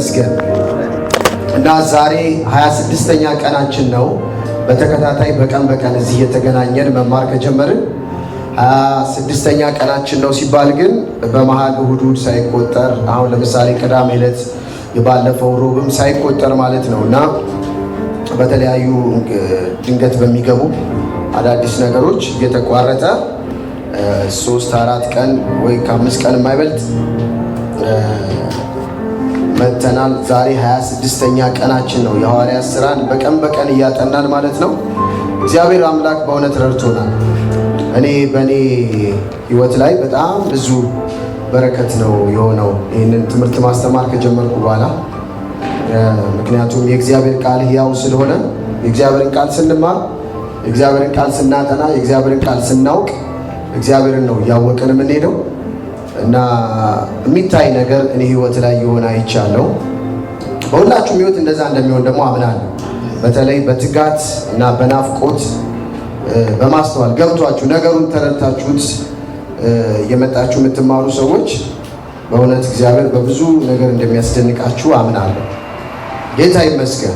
ይመስገን እና ዛሬ 26ኛ ቀናችን ነው። በተከታታይ በቀን እዚህ እየተገናኘን መማር ከጀመርን 26ኛ ቀናችን ነው ሲባል ግን በመሃል እሁድ ሳይቆጠር አሁን ለምሳሌ ቅዳሜ ዕለት የባለፈው ሮብም ሳይቆጠር ማለት ነውና በተለያዩ ድንገት በሚገቡ አዳዲስ ነገሮች እየተቋረጠ 3-4 ቀን ወይ ከ5 ቀን የማይበልጥ መተናል። ዛሬ 26ኛ ቀናችን ነው። የሐዋርያት ሥራን በቀን እያጠናን ማለት ነው። እግዚአብሔር አምላክ በእውነት ረድቶናል። በእኔ ሕይወት ላይ በጣም ብዙ በረከት ነው የሆነው ይህንን ትምህርት ማስተማር ከጀመርኩ በኋላ። ምክንያቱም የእግዚአብሔር ቃል ሕያው ስለሆነ የእግዚአብሔርን ቃል ስንማር፣ የእግዚአብሔርን ቃል ስናጠና፣ የእግዚአብሔርን ቃል ስናውቅ እግዚአብሔርን ነው እያወቅን የምንሄደው እና የሚታይ ነገር እኔ ሕይወት ላይ የሆነ አይቻለሁ። በሁላችሁም ሕይወት እንደዛ እንደሚሆን ደግሞ አምናለሁ። በተለይ በትጋት እና በናፍቆት በማስተዋል ገብቷችሁ ነገሩን ተረድታችሁት የመጣችሁ የምትማሩ ሰዎች በእውነት እግዚአብሔር በብዙ ነገር እንደሚያስደንቃችሁ አምናለሁ። ጌታ ይመስገን።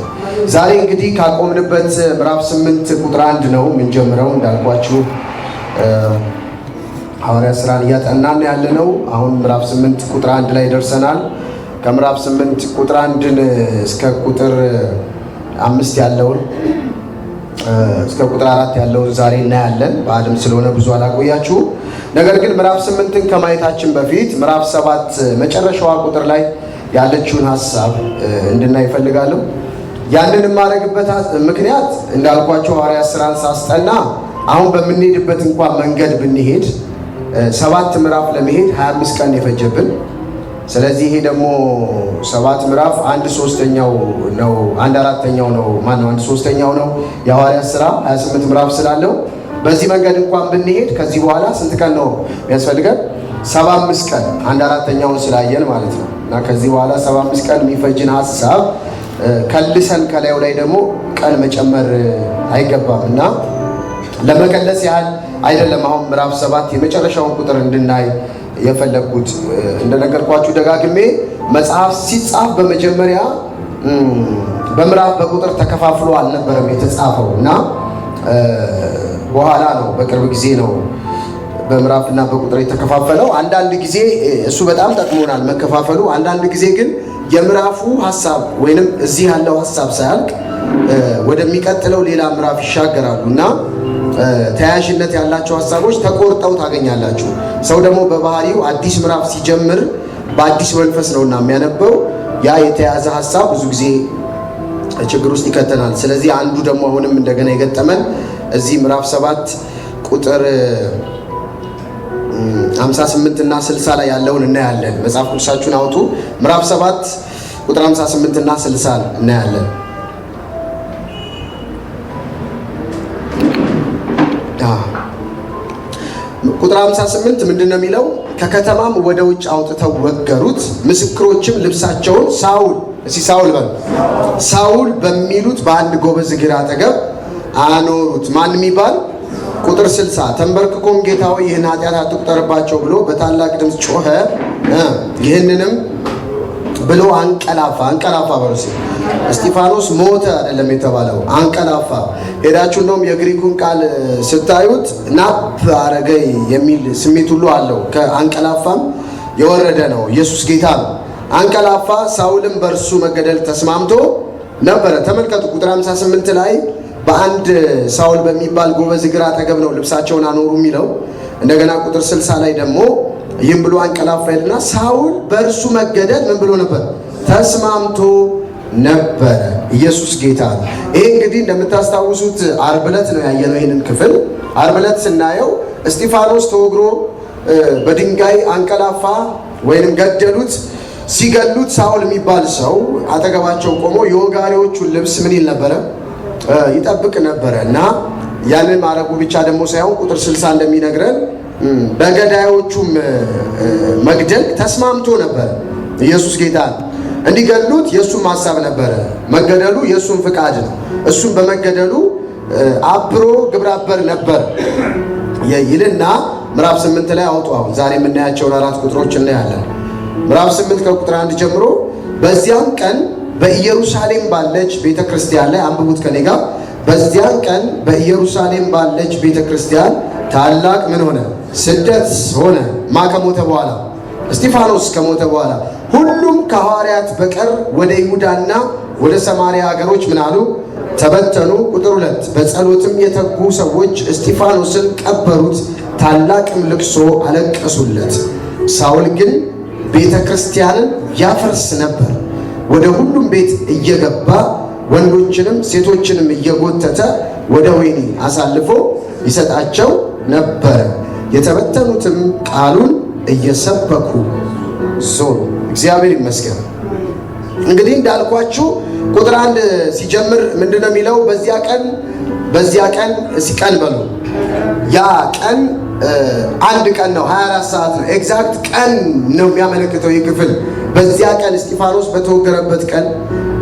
ዛሬ እንግዲህ ካቆምንበት ምዕራፍ 8 ቁጥር 1 ነው የምንጀምረው። እንዳልኳችሁ ሐዋርያት ሥራን እያጠናን ያለነው አሁን ምዕራፍ 8 ቁጥር 1 ላይ ደርሰናል። ከምዕራፍ 8 ቁጥር 1 እስከ ቁጥር 5 ያለውን እስከ ቁጥር 4 ያለውን ዛሬ እናያለን። በአድም ስለሆነ ብዙ አላቆያችሁ። ነገር ግን ምዕራፍ 8ን ከማየታችን በፊት ምዕራፍ 7 መጨረሻዋ ቁጥር ላይ ያለችውን ሐሳብ እንድናይ እፈልጋለሁ። ያንን የማደርግበት ምክንያት እንዳልኳችሁ ሐዋርያት ሥራን ሳስጠና አሁን በምንሄድበት እንኳን መንገድ ብንሄድ 7 ምዕራፍ ለመሄድ 25 ቀን የፈጀብን። ስለዚህ ይሄ ደግሞ 7 ምዕራፍ 1/3ኛው ነው፣ 1/4ኛው ነው፣ 1/3ኛው ነው የሐዋርያት ሥራ 28 ምዕራፍ ስላለው በዚህ መንገድ እንኳን ብንሄድ ከዚህ በኋላ ስንት ቀን ነው የሚያስፈልገን? 75 ቀን 1/4ኛውን ስላየን ማለት ነው። እና ከዚህ በኋላ 75 ቀን የሚፈጅን ሐሳብ ከልሰን ከላዩ ላይ ደግሞ ቀን መጨመር አይገባም እና ለመቀለስ ያህል አይደለም። አሁን ምዕራፍ 7 የመጨረሻውን ቁጥር እንድናይ የፈለግኩት እንደነገርኳችሁ ደጋግሜ መጽሐፍ ሲጻፍ በመጀመሪያ በምዕራፍ በቁጥር ተከፋፍሎ አልነበረም የተጻፈው እና በኋላ ነው በቅርብ ጊዜ ነው በምዕራፍና በቁጥር የተከፋፈለው። አንዳንድ ጊዜ እሱ በጣም ጠቅሞናል መከፋፈሉ። አንዳንድ ጊዜ ግን የምዕራፉ ሐሳብ ወይንም እዚህ ያለው ሐሳብ ሳያልቅ ወደሚቀጥለው ሌላ ምዕራፍ ይሻገራሉ እና ተያያዥነት ያላቸው ሐሳቦች ተቆርጠው ታገኛላችሁ። ሰው ደግሞ በባህሪው አዲስ ምዕራፍ ሲጀምር በአዲስ መንፈስ ነውና የሚያነበው። ያ የተያዘ ሐሳብ ብዙ ጊዜ ችግር ውስጥ ይከተናል። ስለዚህ አንዱ ደግሞ አሁንም እንደገና የገጠመን እዚህ ምዕራፍ 7 ቁጥር 58 እና 60 ላይ ያለውን እናያለን። መጽሐፍ ቅዱሳችሁን አውጡ። ምዕራፍ 7 ቁጥር 58 እና 60 እናያለን። ቁጥር 58 ምንድነው የሚለው? ከከተማም ወደ ውጭ አውጥተው ወገሩት፣ ምስክሮችም ልብሳቸውን ሳውል በሚሉት በአንድ ጎበዝ እግር አጠገብ አኖሩት። ማን የሚባል? ቁጥር 60 ተንበርክኮም ጌታ ሆይ ይህን ኃጢአት አትቁጠርባቸው ብሎ በታላቅ ድምፅ ጮኸ። ይህንንም ብሎ አንቀላፋ በሩሲ እስጢፋኖስ ሞተ አይደለም የተባለው፣ አንቀላፋ። ሄዳችሁ እንደውም የግሪኩን ቃል ስታዩት ናፕ አረገ የሚል ስሜት ሁሉ አለው። ከአንቀላፋም የወረደ ነው። ኢየሱስ ጌታ ነው። አንቀላፋ። ሳውልም በእርሱ መገደል ተስማምቶ ነበረ። ተመልከቱ ቁጥር 58 ላይ በአንድ ሳውል በሚባል ጎበዝ እግር አጠገብ ነው ልብሳቸውን አኖሩ የሚለው። እንደገና ቁጥር 60 ላይ ደግሞ ይህም ብሎ አንቀላፋ ይልና ሳውል በእርሱ መገደል ምን ብሎ ነበር? ተስማምቶ ነበረ። ኢየሱስ ጌታ ነው። ይሄ እንግዲህ እንደምታስታውሱት ዓርብ ዕለት ነው ያየነው ይህንን ክፍል። ዓርብ ዕለት ስናየው እስጢፋኖስ ተወግሮ በድንጋይ አንቀላፋ ወይንም ገደሉት። ሲገሉት ሳውል የሚባል ሰው አጠገባቸው ቆሞ የወጋሪዎቹን ልብስ ምን ይል ነበረ? ይጠብቅ ነበረ እና ያንን ማድረጉ ብቻ ደግሞ ሳይሆን ቁጥር 60 እንደሚነግረን በገዳዮቹም መግደል ተስማምቶ ነበር። ኢየሱስ ጌታ እንዲገሉት የእሱም ሐሳብ ነበረ። መገደሉ የእሱም ፍቃድ ነው። እሱም በመገደሉ አብሮ ግብረ አበር ነበር ይልና ምዕራፍ 8 ላይ አውጡ። አሁን ዛሬ የምናያቸውን 4 ቁጥሮች እናያለን። ምዕራፍ 8 ከቁጥር 1 ጀምሮ በዚያም ቀን በኢየሩሳሌም ባለች ቤተክርስቲያን ላይ አንብቡት ከኔ ጋር። በዚያም ቀን በኢየሩሳሌም ባለች ቤተክርስቲያን ታላቅ ምን ሆነ? ስደት ሆነ። ማ ከሞተ በኋላ? እስጢፋኖስ ከሞተ በኋላ ሁሉም ከሐዋርያት በቀር ወደ ይሁዳና ወደ ሰማርያ ሀገሮች ምን አሉ? ተበተኑ። ቁጥር 2 በጸሎትም የተጉ ሰዎች እስጢፋኖስን ቀበሩት፣ ታላቅም ልቅሶ አለቀሱለት። ሳውል ግን ቤተ ክርስቲያንን ያፈርስ ነበር። ወደ ሁሉም ቤት እየገባ ወንዶችንም ሴቶችንም እየጎተተ ወደ ወህኒ አሳልፎ ይሰጣቸው ነበር። የተበተኑትም ቃሉን እየሰበኩ ዞሩ። እግዚአብሔር ይመስገን። እንግዲህ እንዳልኳችሁ ቁጥር 1 ሲጀምር ምንድነው የሚለው? በዚያ ቀን ሲቀን በሉ። ያ ቀን አንድ ቀን ነው፣ 24 ሰዓት ነው። ኤግዛክት ቀን ነው የሚያመለክተው ይህ ክፍል። በዚያ ቀን እስጢፋኖስ በተወገረበት ቀን፣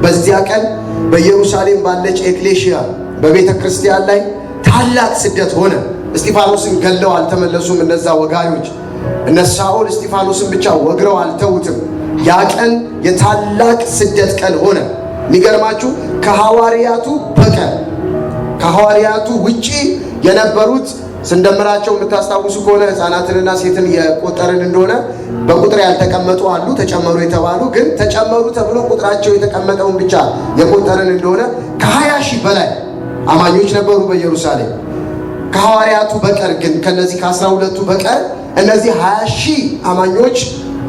በዚያ ቀን በኢየሩሳሌም ባለች ኤክሌሽያ በቤተ ክርስቲያን ላይ ታላቅ ስደት ሆነ። እስጢፋኖስን ገለው አልተመለሱም እነዛ ወጋሪዎች። እነ ሳኦል እስጢፋኖስን ብቻ ወግረው አልተውትም። ያ ቀን የታላቅ ስደት ቀን ሆነ። የሚገርማችሁ ከሐዋርያቱ በቀር ከሐዋርያቱ ውጪ የነበሩት ስንደምራቸው የምታስታውሱ ከሆነ ሕፃናትንና ሴትን የቆጠርን እንደሆነ በቁጥር ያልተቀመጡ አሉ፣ ተጨመሩ የተባሉ ግን ተጨመሩ ተብሎ ቁጥራቸው የተቀመጠውን ብቻ የቆጠርን እንደሆነ ከ20 ሺህ በላይ አማኞች ነበሩ በኢየሩሳሌም። ከሐዋርያቱ በቀር ግን ከነዚህ ከ12ቱ በቀር እነዚህ 20 ሺህ አማኞች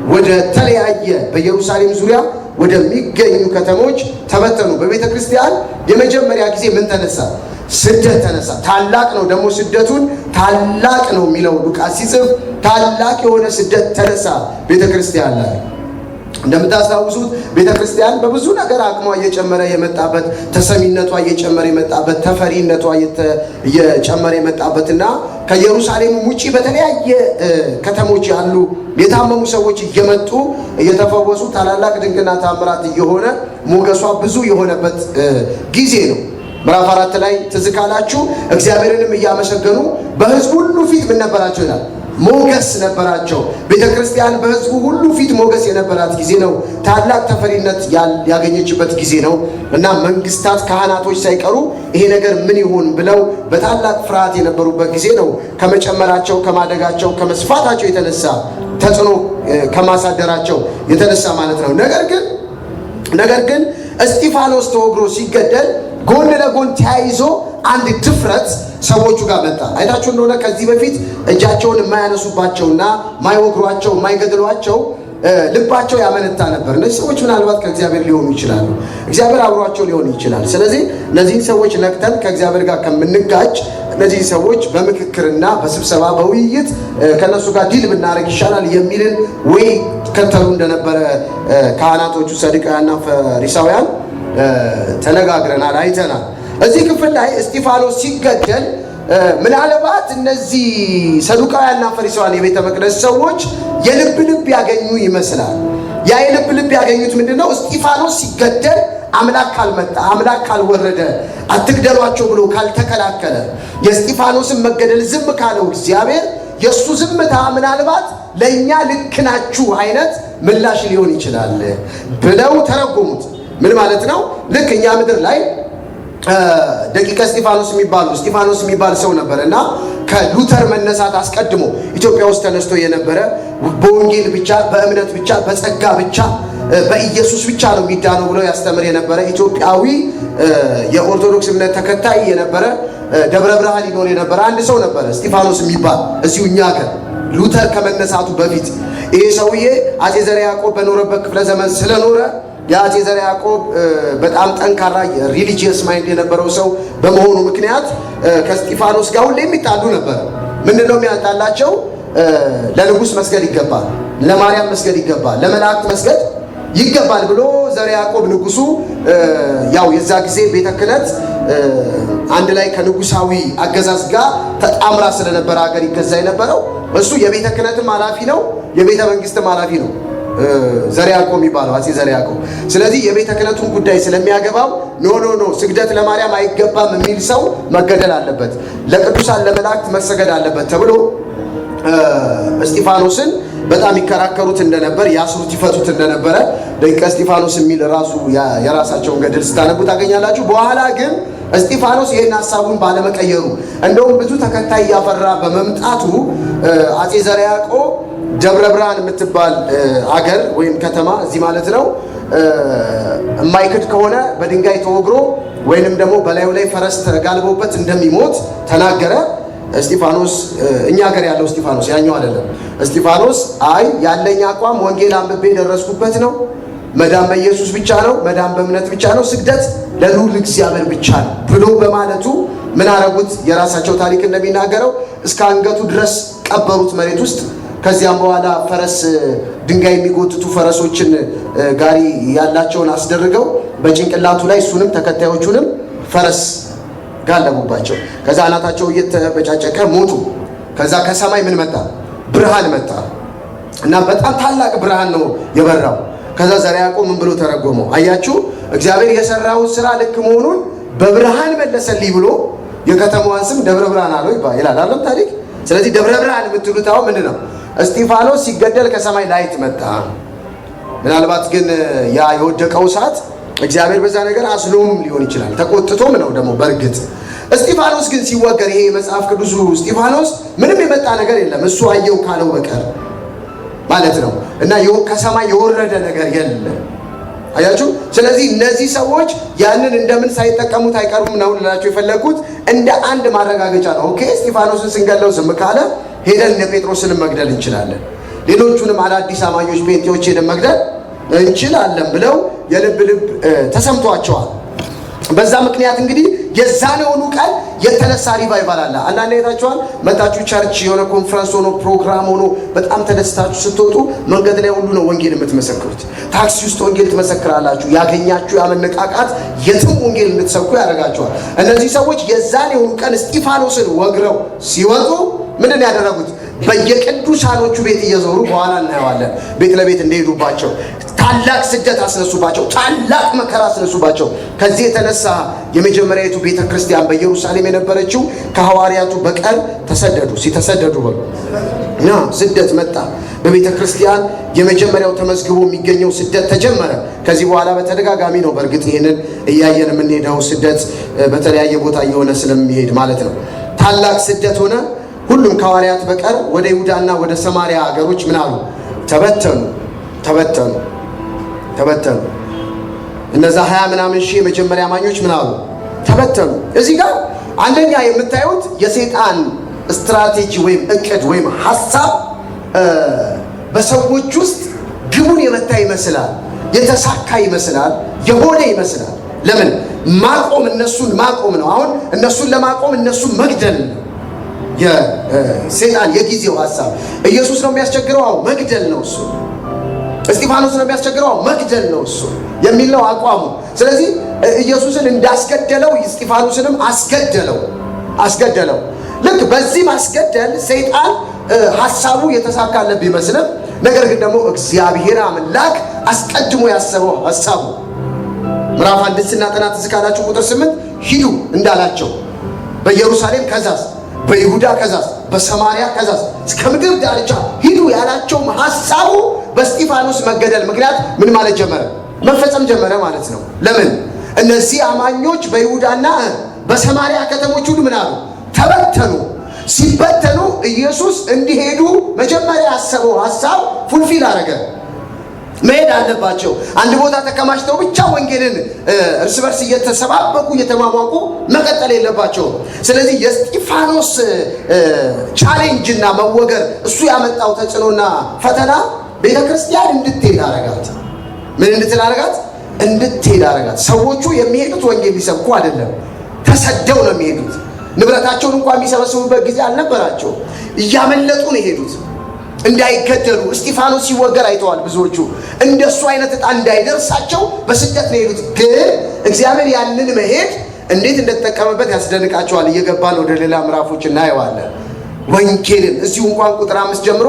ወደ ተለያየ በኢየሩሳሌም ዙሪያ ወደሚገኙ ከተሞች ተበተኑ። በቤተ ክርስቲያን የመጀመሪያ ጊዜ ምን ተነሳ? ስደት ተነሳ። ታላቅ ነው ደግሞ ስደቱን ታላቅ ነው የሚለው ሉቃስ ሲጽፍ ታላቅ የሆነ ስደት ተነሳ ቤተ ክርስቲያን ላይ። እንደምታስታውሱት ቤተ ክርስቲያን በብዙ ነገር አቅሟ እየጨመረ የመጣበት፣ ተሰሚነቷ እየጨመረ የመጣበት፣ ተፈሪነቷ እየጨመረ የመጣበትና ከኢየሩሳሌም ውጪ በተለያየ ከተሞች ያሉ የታመሙ ሰዎች እየመጡ እየተፈወሱ ታላላቅ ድንቅና ታምራት እየሆነ ሞገሷ ብዙ የሆነበት ጊዜ ነው። ምዕራፍ 4 ላይ ትዝ ካላችሁ እግዚአብሔርንም እያመሰገኑ በሕዝቡ ሁሉ ፊት ምን ነበራቸው ይላል? ሞገስ ነበራቸው። ቤተ ክርስቲያን በሕዝቡ ሁሉ ፊት ሞገስ የነበራት ጊዜ ነው። ታላቅ ተፈሪነት ያገኘችበት ጊዜ ነው እና መንግስታት፣ ካህናቶች ሳይቀሩ ይሄ ነገር ምን ይሆን ብለው በታላቅ ፍርሃት የነበሩበት ጊዜ ነው። ከመጨመራቸው፣ ከማደጋቸው፣ ከመስፋታቸው የተነሳ ተጽዕኖ ከማሳደራቸው የተነሳ ማለት ነው። ነገር ግን እስጢፋኖስ ተወግሮ ሲገደል ጎን ለጎን ተያይዞ አንድ ድፍረት ሰዎቹ ጋር መጣ። አይታችሁ እንደሆነ ከዚህ በፊት እጃቸውን የማያነሱባቸውና ማይወግሯቸው ማይገድሏቸው ልባቸው ያመነታ ነበር። እነዚህ ሰዎች ምናልባት ከእግዚአብሔር ሊሆኑ ይችላሉ፣ እግዚአብሔር አብሯቸው ሊሆን ይችላል። ስለዚህ እነዚህን ሰዎች ነክተን ከእግዚአብሔር ጋር ከምንጋጭ እነዚህ ሰዎች በምክክርና በስብሰባ በውይይት ከነሱ ጋር ዲል ብናደርግ ይሻላል የሚልን ወይ ከተሉ እንደነበረ ካህናቶቹ ሰዱቃውያንና ፈሪሳውያን ተነጋግረናል፣ አይተናል። እዚህ ክፍል ላይ እስጢፋኖስ ሲገደል ምናልባት እነዚህ ሰዱቃውያንና ፈሪሳውያን የቤተ መቅደስ ሰዎች የልብ ያገኙ ይመስላል። ያ የልብ ያገኙት ምንድነው? እስጢፋኖስ ሲገደል አምላክ ካልመጣ፣ አምላክ ካልወረደ፣ አትግደሏቸው ብሎ ካልተከላከለ፣ የእስጢፋኖስን መገደል ዝም ካለው እግዚአብሔር የእሱ ዝምታ ምናልባት ለእኛ ልክ ናችሁ አይነት ምላሽ ሊሆን ይችላል ብለው ተረጎሙት። ምን ማለት ነው? ልክ እኛ ምድር ላይ ደቂቀ እስጢፋኖስ የሚባል ሰው ነበር እና ከሉተር መነሳት አስቀድሞ ኢትዮጵያ ውስጥ ተነስቶ የነበረ በወንጌል ብቻ፣ በእምነት ብቻ፣ በጸጋ ብቻ፣ በኢየሱስ ብቻ ነው የሚዳነው ብሎ ያስተምር የነበረ ኢትዮጵያዊ የኦርቶዶክስ እምነት ተከታይ የነበረ ደብረ ብርሃን ይኖር የነበረ አንድ ሰው ነበረ እስጢፋኖስ የሚባል እዚሁ እኛ ሀገር ሉተር ከመነሳቱ በፊት። ይሄ ሰውዬ አፄ ዘርዓ ያዕቆብ በኖረበት ክፍለ ዘመን ስለኖረ የአፄ ዘርዓ ያዕቆብ በጣም ጠንካራ ሪሊጂየስ ማይንድ የነበረው ሰው በመሆኑ ምክንያት ከእስጢፋኖስ ጋር ሁሌ የሚጣሉ ነበር። ምንድነው የሚያጣላቸው? ለንጉሥ መስገድ ይገባል፣ ለማርያም መስገድ ይገባል፣ ለመላእክት መስገድ ይገባል ብሎ ዘርዓ ያዕቆብ ንጉሱ ያው የዛ ጊዜ ቤተ ክህነት አንድ ላይ ከንጉሳዊ አገዛዝ ጋር ተጣምራ ስለነበረ ሀገር ይገዛ የነበረው እሱ የቤተ ክህነትም ኃላፊ ነው፣ የቤተ መንግስትም ኃላፊ ነው ዘርዓ ያዕቆብ የሚባለው አፄ ዘርዓ ያዕቆብ። ስለዚህ የቤተ ክህነቱን ጉዳይ ስለሚያገባው ኖ ስግደት ለማርያም አይገባም የሚል ሰው መገደል አለበት፣ ለቅዱሳን ለመላእክት መሰገድ አለበት ተብሎ እስጢፋኖስን በጣም ይከራከሩት እንደነበር፣ ያስሩት ይፈቱት እንደነበረ ደቂቀ እስጢፋኖስ የሚል ራሱ የራሳቸውን ገድል ስታነቡ ታገኛላችሁ። በኋላ ግን እስጢፋኖስ ይህን ሐሳቡን ባለመቀየሩ እንደውም ብዙ ተከታይ እያፈራ በመምጣቱ አጼ ዘርዓ ያዕቆብ ደብረ ብርሃን የምትባል አገር ወይም ከተማ እዚህ ማለት ነው የማይክድ ከሆነ በድንጋይ ተወግሮ ወይንም ደግሞ በላዩ ላይ ፈረስ ተጋልቦበት እንደሚሞት ተናገረ። እስጢፋኖስ እኛ ሀገር ያለው እስጢፋኖስ ያኛው አይደለም። እስጢፋኖስ አይ ያለኝ አቋም ወንጌል አንብቤ ደረስኩበት ነው፣ መዳን በኢየሱስ ብቻ ነው፣ መዳን በእምነት ብቻ ነው፣ ስግደት ለልዑል እግዚአብሔር ብቻ ነው ብሎ በማለቱ ምን አረጉት? የራሳቸው ታሪክ እንደሚናገረው እስከ አንገቱ ድረስ ቀበሩት መሬት ውስጥ። ከዚያም በኋላ ፈረስ ድንጋይ የሚጎትቱ ፈረሶችን ጋሪ ያላቸውን አስደርገው በጭንቅላቱ ላይ እሱንም ተከታዮቹንም ፈረስ ጋለቡባቸው። ከዛ አናታቸው እየተበጫጨቀ ሞቱ። ከዛ ከሰማይ ምን መጣ? ብርሃን መጣ እና በጣም ታላቅ ብርሃን ነው የበራው። ከዛ ዘርዓ ያዕቆብ ምን ብሎ ተረጎመው? አያችሁ እግዚአብሔር የሰራውን ስራ ልክ መሆኑን በብርሃን መለሰልኝ ብሎ የከተማዋን ስም ደብረ ብርሃን አለው ይላል አይደል ታሪክ። ስለዚህ ደብረ ብርሃን የምትሉት አሁን ምንድን ነው? እስጢፋኖስ ሲገደል ከሰማይ ላይት መጣ። ምናልባት ግን ያ የወደቀው ሰዓት እግዚአብሔር በዛ ነገር አዝኖም ሊሆን ይችላል፣ ተቆጥቶም ነው ደግሞ በእርግጥ። እስጢፋኖስ ግን ሲወገር ይሄ መጽሐፍ ቅዱሱ እስጢፋኖስ ምንም የመጣ ነገር የለም እሱ አየው ካለው በቀር ማለት ነው። እና ከሰማይ የወረደ ነገር የለም። አያችሁ። ስለዚህ እነዚህ ሰዎች ያንን እንደምን ሳይጠቀሙት አይቀሩም ነው ልላችሁ የፈለኩት፣ እንደ አንድ ማረጋገጫ ነው። ኦኬ እስጢፋኖስን ስንገለው ዝም ካለ ሄደን እነ ጴጥሮስንም መግደል እንችላለን፣ ሌሎቹንም አዳዲስ አማኞች ጴንጤዎች ሄደን መግደል እንችላለን ብለው የልብ ተሰምቷቸዋል። በዛ ምክንያት እንግዲህ የዛሬውኑ ቀን የተነሳ ሪቫይቫል አለ። አንዳንድ አይታችኋል። መጣችሁ ቸርች የሆነ ኮንፈረንስ ሆኖ ፕሮግራም ሆኖ በጣም ተደስታችሁ ስትወጡ መንገድ ላይ ሁሉ ነው ወንጌል የምትመሰክሩት። ታክሲ ውስጥ ወንጌል ትመሰክራላችሁ። ያገኛችሁ ያመነቃቃት የትም ወንጌል እንድትሰብኩ ያደርጋችኋል። እነዚህ ሰዎች የዛሬውኑ ቀን እስጢፋኖስን ወግረው ሲወጡ ምንድን ያደረጉት? በየቅዱሳኖቹ ቤት እየዞሩ በኋላ እናየዋለን ቤት ለቤት እንደሄዱባቸው ታላቅ ስደት አስነሱባቸው፣ ታላቅ መከራ አስነሱባቸው። ከዚህ የተነሳ የመጀመሪያዊቱ ቤተ ክርስቲያን በኢየሩሳሌም የነበረችው ከሐዋርያቱ በቀር ተሰደዱ። ሲተሰደዱ እና ስደት መጣ በቤተ ክርስቲያን። የመጀመሪያው ተመዝግቦ የሚገኘው ስደት ተጀመረ። ከዚህ በኋላ በተደጋጋሚ ነው በእርግጥ ይህንን እያየን የምንሄደው ስደት በተለያየ ቦታ እየሆነ ስለሚሄድ ማለት ነው። ታላቅ ስደት ሆነ። ሁሉም ከሐዋርያት በቀር ወደ ይሁዳና ወደ ሰማሪያ ሀገሮች ምን አሉ? ተበተኑ። እነዛ 20 ምናምን ሺህ የመጀመሪያ አማኞች ምን አሉ? ተበተኑ። እዚህ ጋር አንደኛ የምታዩት የሰይጣን ስትራቴጂ ወይም እቅድ ወይም ሐሳብ በሰዎች ውስጥ ግቡን የመታ ይመስላል፣ የተሳካ ይመስላል፣ የሆነ ይመስላል። ለምን ማቆም? እነሱን ማቆም ነው። አሁን እነሱን ለማቆም እነሱን መግደል ነው የሰይጣን የጊዜው ሐሳብ። ኢየሱስ ነው የሚያስቸግረው፣ አዎ መግደል ነው እሱ። እስጢፋኖስ ነው የሚያስቸግረው፣ መግደል ነው እሱ የሚል ነው አቋሙ። ስለዚህ ኢየሱስን እንዳስገደለው እስጢፋኖስንም አስገደለው። ልክ በዚህ ማስገደል ሰይጣን ሐሳቡ የተሳካለት ቢመስልም ነገር ግን ደግሞ እግዚአብሔር አምላክ አስቀድሞ ያሰበው ሐሳቡ ምዕራፍ 1 ስናጠና ትዝ ካላችሁ ቁጥር 8 ሂዱ እንዳላቸው በኢየሩሳሌም ከዛስ በይሁዳ ከዛስ በሰማሪያ ከዛስ እስከ ምድር ዳርቻ ሂዱ ያላቸው ሐሳቡ በእስጢፋኖስ መገደል ምክንያት ምን ማለት ጀመረ? መፈጸም ጀመረ ማለት ነው። ለምን? እነዚህ አማኞች በይሁዳና በሰማሪያ ከተሞች ሁሉ ምን አሉ? ተበተኑ። ሲበተኑ ኢየሱስ እንዲሄዱ መጀመሪያ ያሰበው ሐሳብ ፉልፊል አደረገ። መሄድ አለባቸው። አንድ ቦታ ተከማችተው ብቻ ወንጌልን እርስ በርስ እየተሰባበቁ እየተማሟቁ መቀጠል የለባቸውም። ስለዚህ የእስጢፋኖስ ቻሌንጅና መወገር እሱ ያመጣው ተጽዕኖና ፈተና ቤተ ክርስቲያን እንድትሄድ አረጋት። ምን እንድትል አረጋት? እንድትሄድ አረጋት። ሰዎቹ የሚሄዱት ወንጌል ሊሰብኩ አይደለም፣ ተሰደው ነው የሚሄዱት። ንብረታቸውን እንኳን የሚሰበስቡበት ጊዜ አልነበራቸው። እያመለጡ ነው የሄዱት እንዳይገደሉ። እስጢፋኖስ ሲወገር አይተዋል ብዙዎቹ። እንደሱ አይነት ዕጣ እንዳይደርሳቸው በስደት ነው የሄዱት። ግን እግዚአብሔር ያንን መሄድ እንዴት እንደተጠቀመበት ያስደንቃቸዋል። እየገባን ወደ ሌላ ምዕራፎች እናየዋለን። ወንጌልን እዚሁ እንኳን ቁጥር 5 ጀምሮ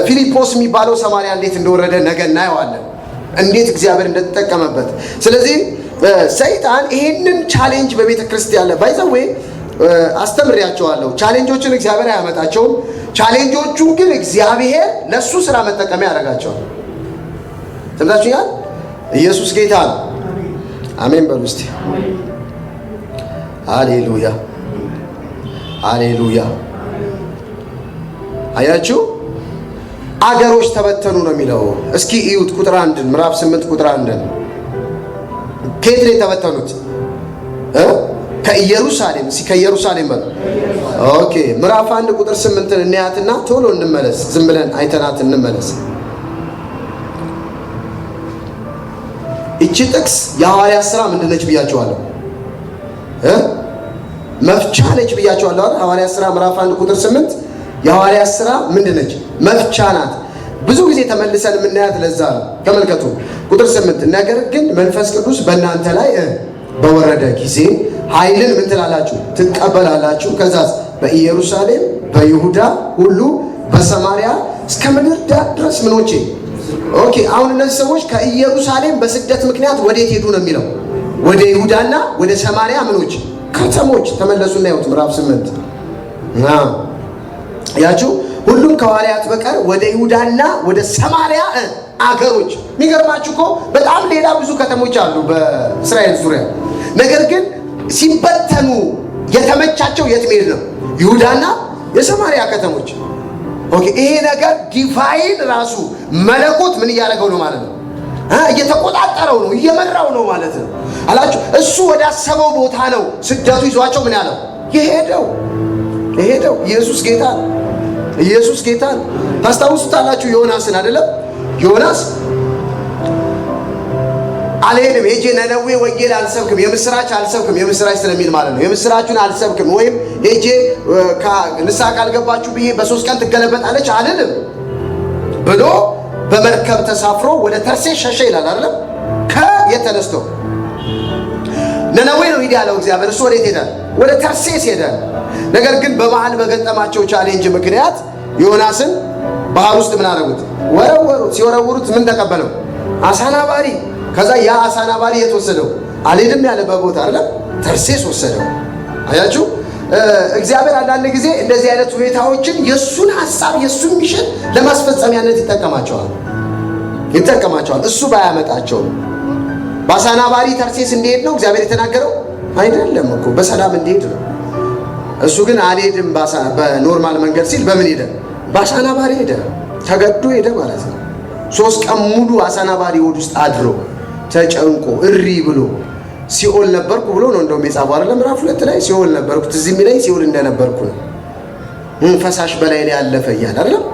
ፊልጶስ የሚባለው ሰማርያ እንዴት እንደወረደ ነገ እናየዋለን፣ እንዴት እግዚአብሔር እንደተጠቀመበት። ስለዚህ ሰይጣን ይሄንን ቻሌንጅ በቤተ ክርስቲያን ላይ ባይዘዌ አስተምሬያቸዋለሁ። ቻሌንጆችን እግዚአብሔር አያመጣቸውም። ቻሌንጆቹ ግን እግዚአብሔር ለሱ ስራ መጠቀሚያ ያደርጋቸዋል። ሰምታችሁኛል? ኢየሱስ ጌታ ነው። አሜን በሉ እስቲ። ሃሌሉያ ሃሌሉያ። አያችሁ አገሮች ተበተኑ ነው የሚለው። እስኪ እዩት ቁጥር 1 ምዕራፍ 8 ቁጥር 1 ከየት ነው የተበተኑት? ከኢየሩሳሌም። እስኪ ከኢየሩሳሌም በሉ። ኦኬ ምዕራፍ 1 ቁጥር 8 እንያትና ቶሎ እንመለስ። ዝም ብለን አይተናት እንመለስ። እቺ ጥቅስ የሐዋርያት ሥራ ምንድን ነች ብያቸዋለሁ? መፍቻ ነች ብያቸዋለሁ አይደል? ሐዋርያት ሥራ ምዕራፍ 1 ቁጥር 8 የሐዋርያት ሥራ ምንድን ነች? መፍቻ ናት። ብዙ ጊዜ ተመልሰን የምናያት ለዛ ነው። ተመልከቱ ቁጥር 8 ነገር ግን መንፈስ ቅዱስ በእናንተ ላይ በወረደ ጊዜ ኃይልን ምን ትላላችሁ? ትቀበላላችሁ። ከዛስ በኢየሩሳሌም በይሁዳ ሁሉ በሰማርያ እስከ ምድር ዳር ድረስ ምኖቼ። ኦኬ አሁን እነዚህ ሰዎች ከኢየሩሳሌም በስደት ምክንያት ወዴት ሄዱ ነው የሚለው? ወደ ይሁዳና ወደ ሰማርያ ምኖች ከተሞች ተመለሱና ይሁት ምዕራፍ 8 ያችሁ ሁሉም ከሐዋርያት በቀር ወደ ይሁዳና ወደ ሰማርያ አገሮች። የሚገርማችሁ እኮ በጣም ሌላ ብዙ ከተሞች አሉ በእስራኤል ዙሪያ። ነገር ግን ሲበተኑ የተመቻቸው የት መሄድ ነው? ይሁዳና የሰማርያ ከተሞች። ኦኬ ይሄ ነገር ዲቫይን ራሱ መለኮት ምን እያደረገው ነው ማለት ነው? እየተቆጣጠረው ነው፣ እየመራው ነው ማለት ነው አላችሁ። እሱ ወዳሰበው ቦታ ነው ስደቱ ይዟቸው ምን ያለው የሄደው። ኢየሱስ ጌታ ነው። ኢየሱስ ጌታ ነው። ታስታውሱታላችሁ ዮናስን አይደለም? ዮናስ አልሄድም ሄጄ ነነዌ ወንጌል አልሰብክም፣ የምስራች አልሰብክም፣ የምስራች ስለሚል ማለት ነው። የምስራቹን አልሰብክም ወይም ሄጄ ንስሐ ካልገባችሁ ብዬ በ3 ቀን ትገለበጣለች አልልም ብሎ በመርከብ ተሳፍሮ ወደ ተርሴስ ሸሸ ይላል አይደለም? ከየት ተነስቶ ነነዌ ነው ሂድ ያለው እግዚአብሔር። እሱ ወዴት ሄደ? ወደ ተርሴስ ሄደ። ነገር ግን በመሃል በገጠማቸው ቻሌንጅ ምክንያት ዮናስን ባህር ውስጥ ምን አደረጉት? ወረወሩት። ሲወረውሩት ምን ተቀበለው? አሳናባሪ። ከዛ ያ አሳናባሪ የት ወሰደው? አልሄድም ያለበት ቦታ አይደለም? ተርሴስ ወሰደው። አያችሁ እግዚአብሔር አንዳንድ ጊዜ እንደዚህ አይነት ሁኔታዎችን የሱን ሐሳብ የሱን ሚሽን ለማስፈጸሚያነት ይጠቀማቸዋል። እሱ ባያመጣቸው በአሳናባሪ ተርሴስ እንዲሄድ ነው እግዚአብሔር የተናገረው አይደለም እኮ በሰላም እንዲሄድ ነው። እሱ ግን አልሄድም በኖርማል መንገድ ሲል በምን ሄደ? በአሳናባሪ ሄደ። ተገዶ ሄደ ማለት ነው። 3 ቀን ሙሉ አሳናባሪ ሆድ ውስጥ አድሮ ተጨንቆ እሪ ብሎ ሲኦል ነበርኩ ብሎ ነው እንደውም የጻፈው አይደለም? ምዕራፍ 2 ላይ ሲኦል ነበርኩ፣ ትዝ የሚለኝ ሲኦል እንደነበርኩ ነው፣ ፈሳሽ በላይ ላይ ያለፈ እያለ አይደለም?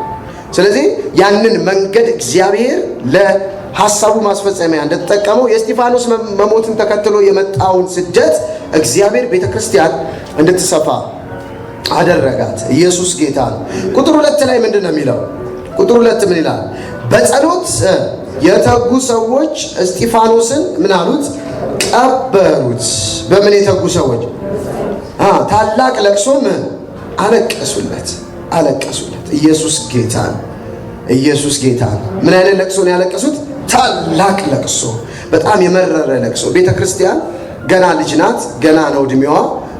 ስለዚህ ያንን መንገድ እግዚአብሔር ለሐሳቡ ማስፈጸሚያ እንደተጠቀመው የእስጢፋኖስ መሞትን ተከትሎ የመጣውን ስደት እግዚአብሔር ቤተክርስቲያን እንድትሰፋ አደረጋት። ኢየሱስ ጌታ ነው። ቁጥር 2 ላይ ምንድን ነው የሚለው? ቁጥር 2 ምን ይላል? በጸሎት የተጉ ሰዎች እስጢፋኖስን ምን አሉት? ቀበሩት። በምን የተጉ ሰዎች? ታላቅ ለቅሶም አለቀሱለት። ኢየሱስ ጌታ ነው። ኢየሱስ ጌታ ነው። ምን አይነት ለቅሶ ነው ያለቀሱት? ታላቅ ለቅሶ፣ በጣም የመረረ ለቅሶ። ቤተክርስቲያን ገና ልጅ ናት፣ ገና ነው እድሜዋ።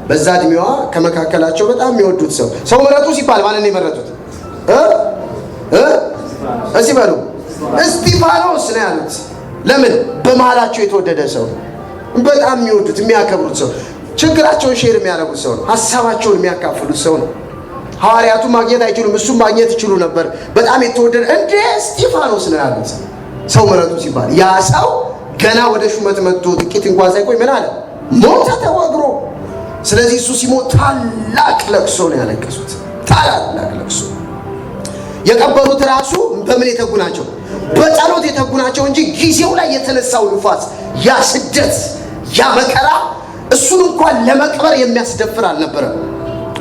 በዛ እድሜዋ ከመካከላቸው በጣም የሚወዱት ሰው መረጡ ሲባል ማንን ነው የመረጡት? እስቲ በሉ እስጢፋኖስ ነው ያሉት። ለምን? በመሃላቸው የተወደደ ሰው፣ በጣም የሚወዱት የሚያከብሩት ሰው፣ ችግራቸውን ሼር የሚያደርጉት ሰው ነው፣ ሀሳባቸውን የሚያካፍሉት ሰው ነው። ሐዋርያቱ ማግኘት አይችሉም፣ እሱም ማግኘት ይችሉ ነበር። በጣም የተወደደ እንደ እስጢፋኖስ ነው ያሉት። ሰው መረጡ ሲባል ያ ሰው ገና ወደ ሹመት መጥቶ ጥቂት እንኳን ሳይቆይ ምን አለ? ሞተ፣ ተወግሮ። ስለዚህ እሱ ሲሞት ታላቅ ለቅሶ ነው ያለቀሱት። ታላቅ ለቅሶ። የቀበሩት ራሱ በምን የተጉ ናቸው? በጸሎት የተጉ ናቸው እንጂ ጊዜው ላይ የተነሳው ንፋስ፣ ያ ስደት፣ ያ መከራ እሱን እንኳን ለመቅበር የሚያስደፍር አልነበረም።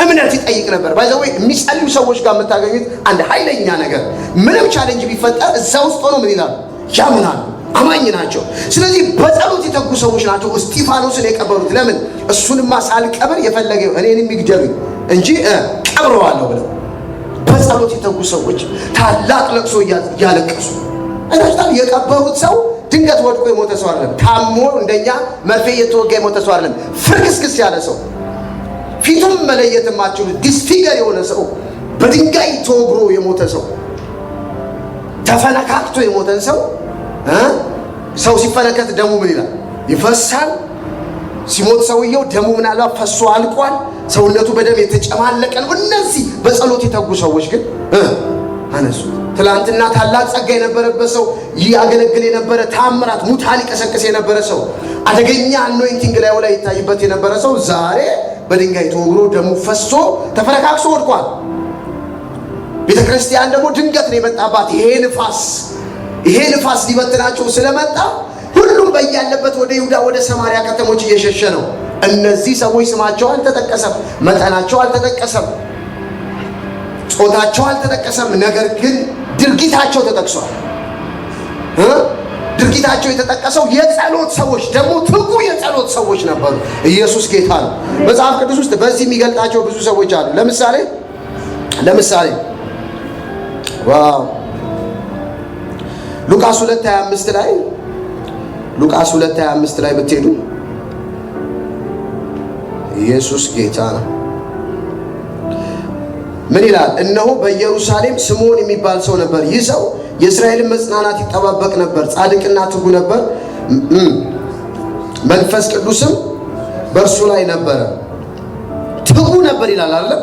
እምነት ይጠይቅ ነበር። ባይዘው የሚጸልዩ ሰዎች ጋር የምታገኙት አንድ ኃይለኛ ነገር፣ ምንም ቻሌንጅ ቢፈጠር እዛ ውስጥ ሆኖ ምን ይላሉ? ያምናሉ፣ አማኝ ናቸው። ስለዚህ በጸሎት የተጉ ሰዎች ናቸው እስጢፋኖስን የቀበሩት። ለምን? እሱንማ ሳልቀበር የፈለገው እኔን የሚግደሉኝ እንጂ ቀብረዋለሁ ብለው በጸሎት የተጉ ሰዎች ታላቅ ለቅሶ እያለቀሱ አይታችኋል። የቀበሩት ሰው ድንገት ወድቆ የሞተ ሰው አይደለም። ታሞ እንደኛ መርፌ እየተወጋ የሞተ ሰው አይደለም። ፍርክስክስ ያለ ሰው፣ ፊቱም መለየት የማትችሉ ዲስፊገር የሆነ ሰው በድንጋይ ተወግሮ የሞተ ሰው ተፈነካክቶ የሞተን ሰው ሰው ሲፈነከት ደሙ ምን ይላል? ይፈሳል። ሲሞት ሰውየው ደሙ ምናልባት ፈሶ አልቋል። ሰውነቱ በደም የተጨማለቀ ነው። እነዚህ በጸሎት የተጉ ሰዎች ግን አነሱት። ትላንትና ታላቅ ጸጋ የነበረበት ሰው ያገለግል የነበረ ታምራት ሙታን ይቀሰቅስ የነበረ ሰው አደገኛ አኖይንቲንግ ላይ ይታይበት የነበረ ሰው ዛሬ በድንጋይ ተወግሮ ደሙ ፈሶ ተፈረካክሶ ወድቋል። ቤተክርስቲያን ደግሞ ድንገት ነው የመጣባት ይሄ ንፋስ ሊበትናቸው ስለመጣ ሁሉም በያለበት ወደ ይሁዳ ወደ ሰማሪያ ከተሞች እየሸሸ ነው። እነዚህ ሰዎች ስማቸው አልተጠቀሰም፣ መጠናቸው አልተጠቀሰም፣ ጾታቸው አልተጠቀሰም። ነገር ግን ድርጊታቸው ተጠቅሷል። ድርጊታቸው የተጠቀሰው የጸሎት ሰዎች ደግሞ ትጉ የጸሎት ሰዎች ነበሩ። ኢየሱስ ጌታ ነው። መጽሐፍ ቅዱስ ውስጥ በዚህ የሚገልጣቸው ብዙ ሰዎች አሉ። ለምሳሌ ዋው ሉቃስ 2:25 ላይ ብትሄዱ ኢየሱስ ጌታ ነው። ምን ይላል? እነሆ በኢየሩሳሌም ስምዖን የሚባል ሰው ነበር። ይህ ሰው የእስራኤልን መጽናናት ይጠባበቅ ነበር፣ ጻድቅና ትጉ ነበር፣ መንፈስ ቅዱስም በእርሱ ላይ ነበረ። ትጉ ነበር ይላል አይደል?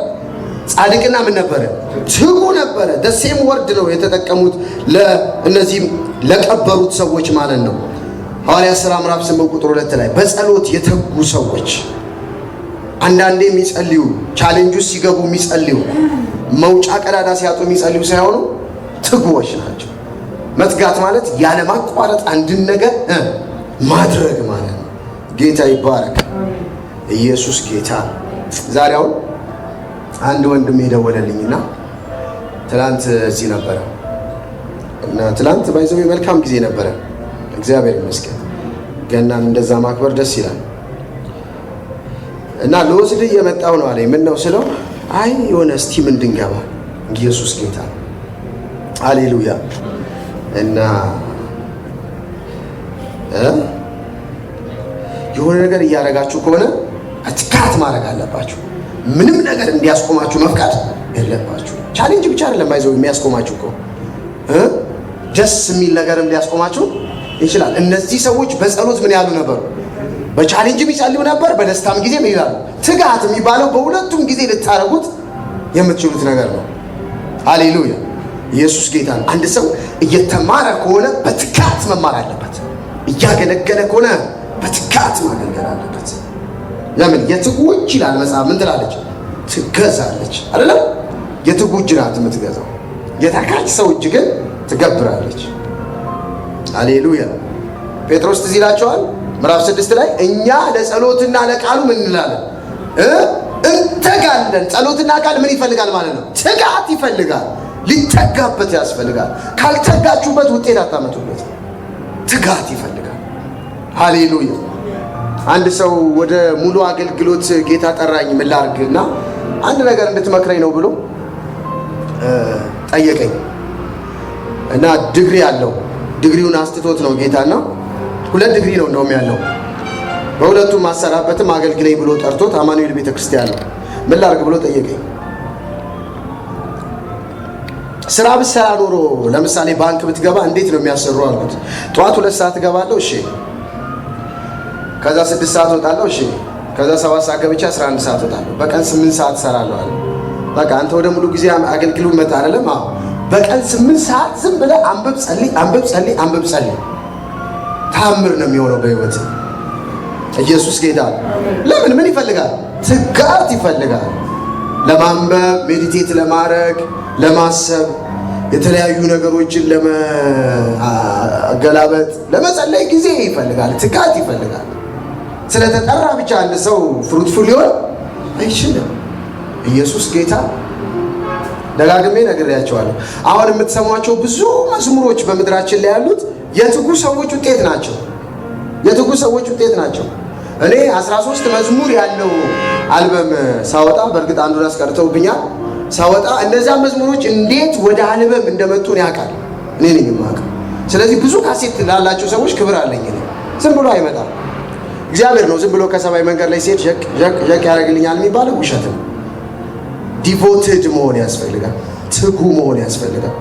ጻድቅና ምን ነበረ? ትጉ ነበረ። ደሴም ወርድ ነው የተጠቀሙት ለእነዚህ ለቀበሩት ሰዎች ማለት ነው። ሐዋርያት ሥራ ምዕራፍ 8:2 ላይ በጸሎት የተጉ ሰዎች፣ አንዳንዴ የሚጸልዩ ቻሌንጅ ውስጥ ሲገቡ የሚጸልዩ መውጫ ቀዳዳ ሲያጡ የሚጸልዩ ሳይሆኑ ትጉዎች ናቸው። መትጋት ማለት ያለ ማቋረጥ አንድን ነገር ማድረግ ማለት ነው። ጌታ ይባረክ። ኢየሱስ ጌታ። ዛሬ አሁን አንድ ወንድም የደወለልኝና ትላንት እዚህ ነበረ እና ትላንት ባይዘው መልካም ጊዜ ነበረ። እግዚአብሔር ይመስገን። ገናን እንደዛ ማክበር ደስ ይላል። እና ለወስድ እየመጣው ነው አለኝ። ምን ነው ስለው አይ የሆነ ስቲም እንድንገባ። ኢየሱስ ጌታ። ሃሌሉያ። እና የሆነ ነገር እያደረጋችሁ ከሆነ አትካት ማድረግ አለባችሁ። ምንም ነገር እንዲያስቆማችሁ መፍቃድ የለባችሁ። ቻሌንጅ ብቻ አይደለም ባይዘው የሚያስቆማችሁ እኮ ደስ የሚል ነገርም ሊያስቆማችሁ ይችላል። እነዚህ ሰዎች በጸሎት ምን ያሉ ነበሩ? በቻሌንጅ ይጸልዩ ነበር፣ በደስታም ጊዜ ምን ይላሉ? ትጋት የሚባለው በሁለቱም ጊዜ ልታረጉት የምትችሉት ነገር ነው። ሃሌሉያ። ኢየሱስ ጌታ ነው። አንድ ሰው እየተማረ ከሆነ በትጋት መማር አለበት። እያገለገለ ከሆነ በትጋት ማገልገል አለበት። ለምን? የትጉ እጅ ይላል መጽሐፍ ምን ትላለች? ትገዛለች። አይደለም? የትጉ እጅ ናት የምትገዛው። የተካች ሰው እጅ ግን ትገብራለች። ሃሌሉያ። ጴጥሮስ ትዝ ይላቸዋል ምዕራፍ 6 ላይ እኛ ለጸሎትና ለቃሉ ምን እንላለን? እንተጋለን። ጸሎትና ቃል ምን ይፈልጋል ማለት ነው? ትጋት ይፈልጋል። ሊተጋበት ያስፈልጋል። ካልተጋችሁበት ውጤት አታመጡበት። ትጋት ይፈልጋል። ሃሌሉያ። አንድ ሰው ወደ ሙሉ አገልግሎት ጌታ ጠራኝ ምን ላድርግና አንድ ነገር እንድትመክረኝ ነው ብሎ ጠየቀኝ እና ዲግሪ አለው። ዲግሪውን አስትቶት ነው ጌታና 2 ዲግሪ ነው እንደውም ያለው። በሁለቱም ማሰራበትም አገልግለኝ ብሎ ጠርቶት አማኑኤል ቤተክርስቲያን ነው። ምን ላድርግ ብሎ ጠየቀኝ። ስራ ብትሰራ ኖሮ ለምሳሌ ባንክ ብትገባ እንዴት ነው የሚያሰሩ አልኩት። ጠዋት 2 ሰዓት እገባለሁ፣ እሺ። ከዛ 6 ሰዓት ወጣለሁ፣ እሺ። ከዛ 7 ሰዓት ገብቼ 11 ሰዓት ወጣለሁ። በቀን 8 ሰዓት እሰራለሁ አለ። በቃ አንተ ወደ ሙሉ ጊዜ አገልግሎት መጣ አይደለም? አዎ። በቀን 8 ሰዓት ዝም ብለህ አንብብ ጸልይ። ታምር ነው የሚሆነው በህይወት። ኢየሱስ ጌታ። ለምን? ምን ይፈልጋል? ትጋት ይፈልጋል። ለማንበብ፣ ሜዲቴት ለማድረግ፣ ለማሰብ፣ የተለያዩ ነገሮችን ለመገላበጥ፣ ለመጸለይ ጊዜ ይፈልጋል። ትጋት ይፈልጋል። ስለተጠራ ብቻ አንድ ሰው ፍሩትፉል ሊሆን አይችልም። ኢየሱስ ጌታ። ደጋግሜ ነግሬያቸዋለሁ። አሁን የምትሰሟቸው ብዙ መዝሙሮች በምድራችን ላይ ያሉት የትጉ ሰዎች ውጤት ናቸው። እኔ 13 መዝሙር ያለው አልበም ሳወጣ፣ በእርግጥ አንዱን አስቀርተውብኛል፣ ሳወጣ እነዚያ መዝሙሮች እንዴት ወደ አልበም እንደመጡን ያውቃል። እኔ ነኝ የማውቀው። ስለዚህ ብዙ ካሴት ላላቸው ሰዎች ክብር አለኝ። ዝም ብሎ አይመጣም። እግዚአብሔር ነው ዝም ብሎ ከሰማይ መንገድ ላይ ሲሄድ ዠቅ ያደርግልኛል የሚባለው ውሸት ነው። ዲቮትድ መሆን ያስፈልጋል። ትጉ መሆን ያስፈልጋል።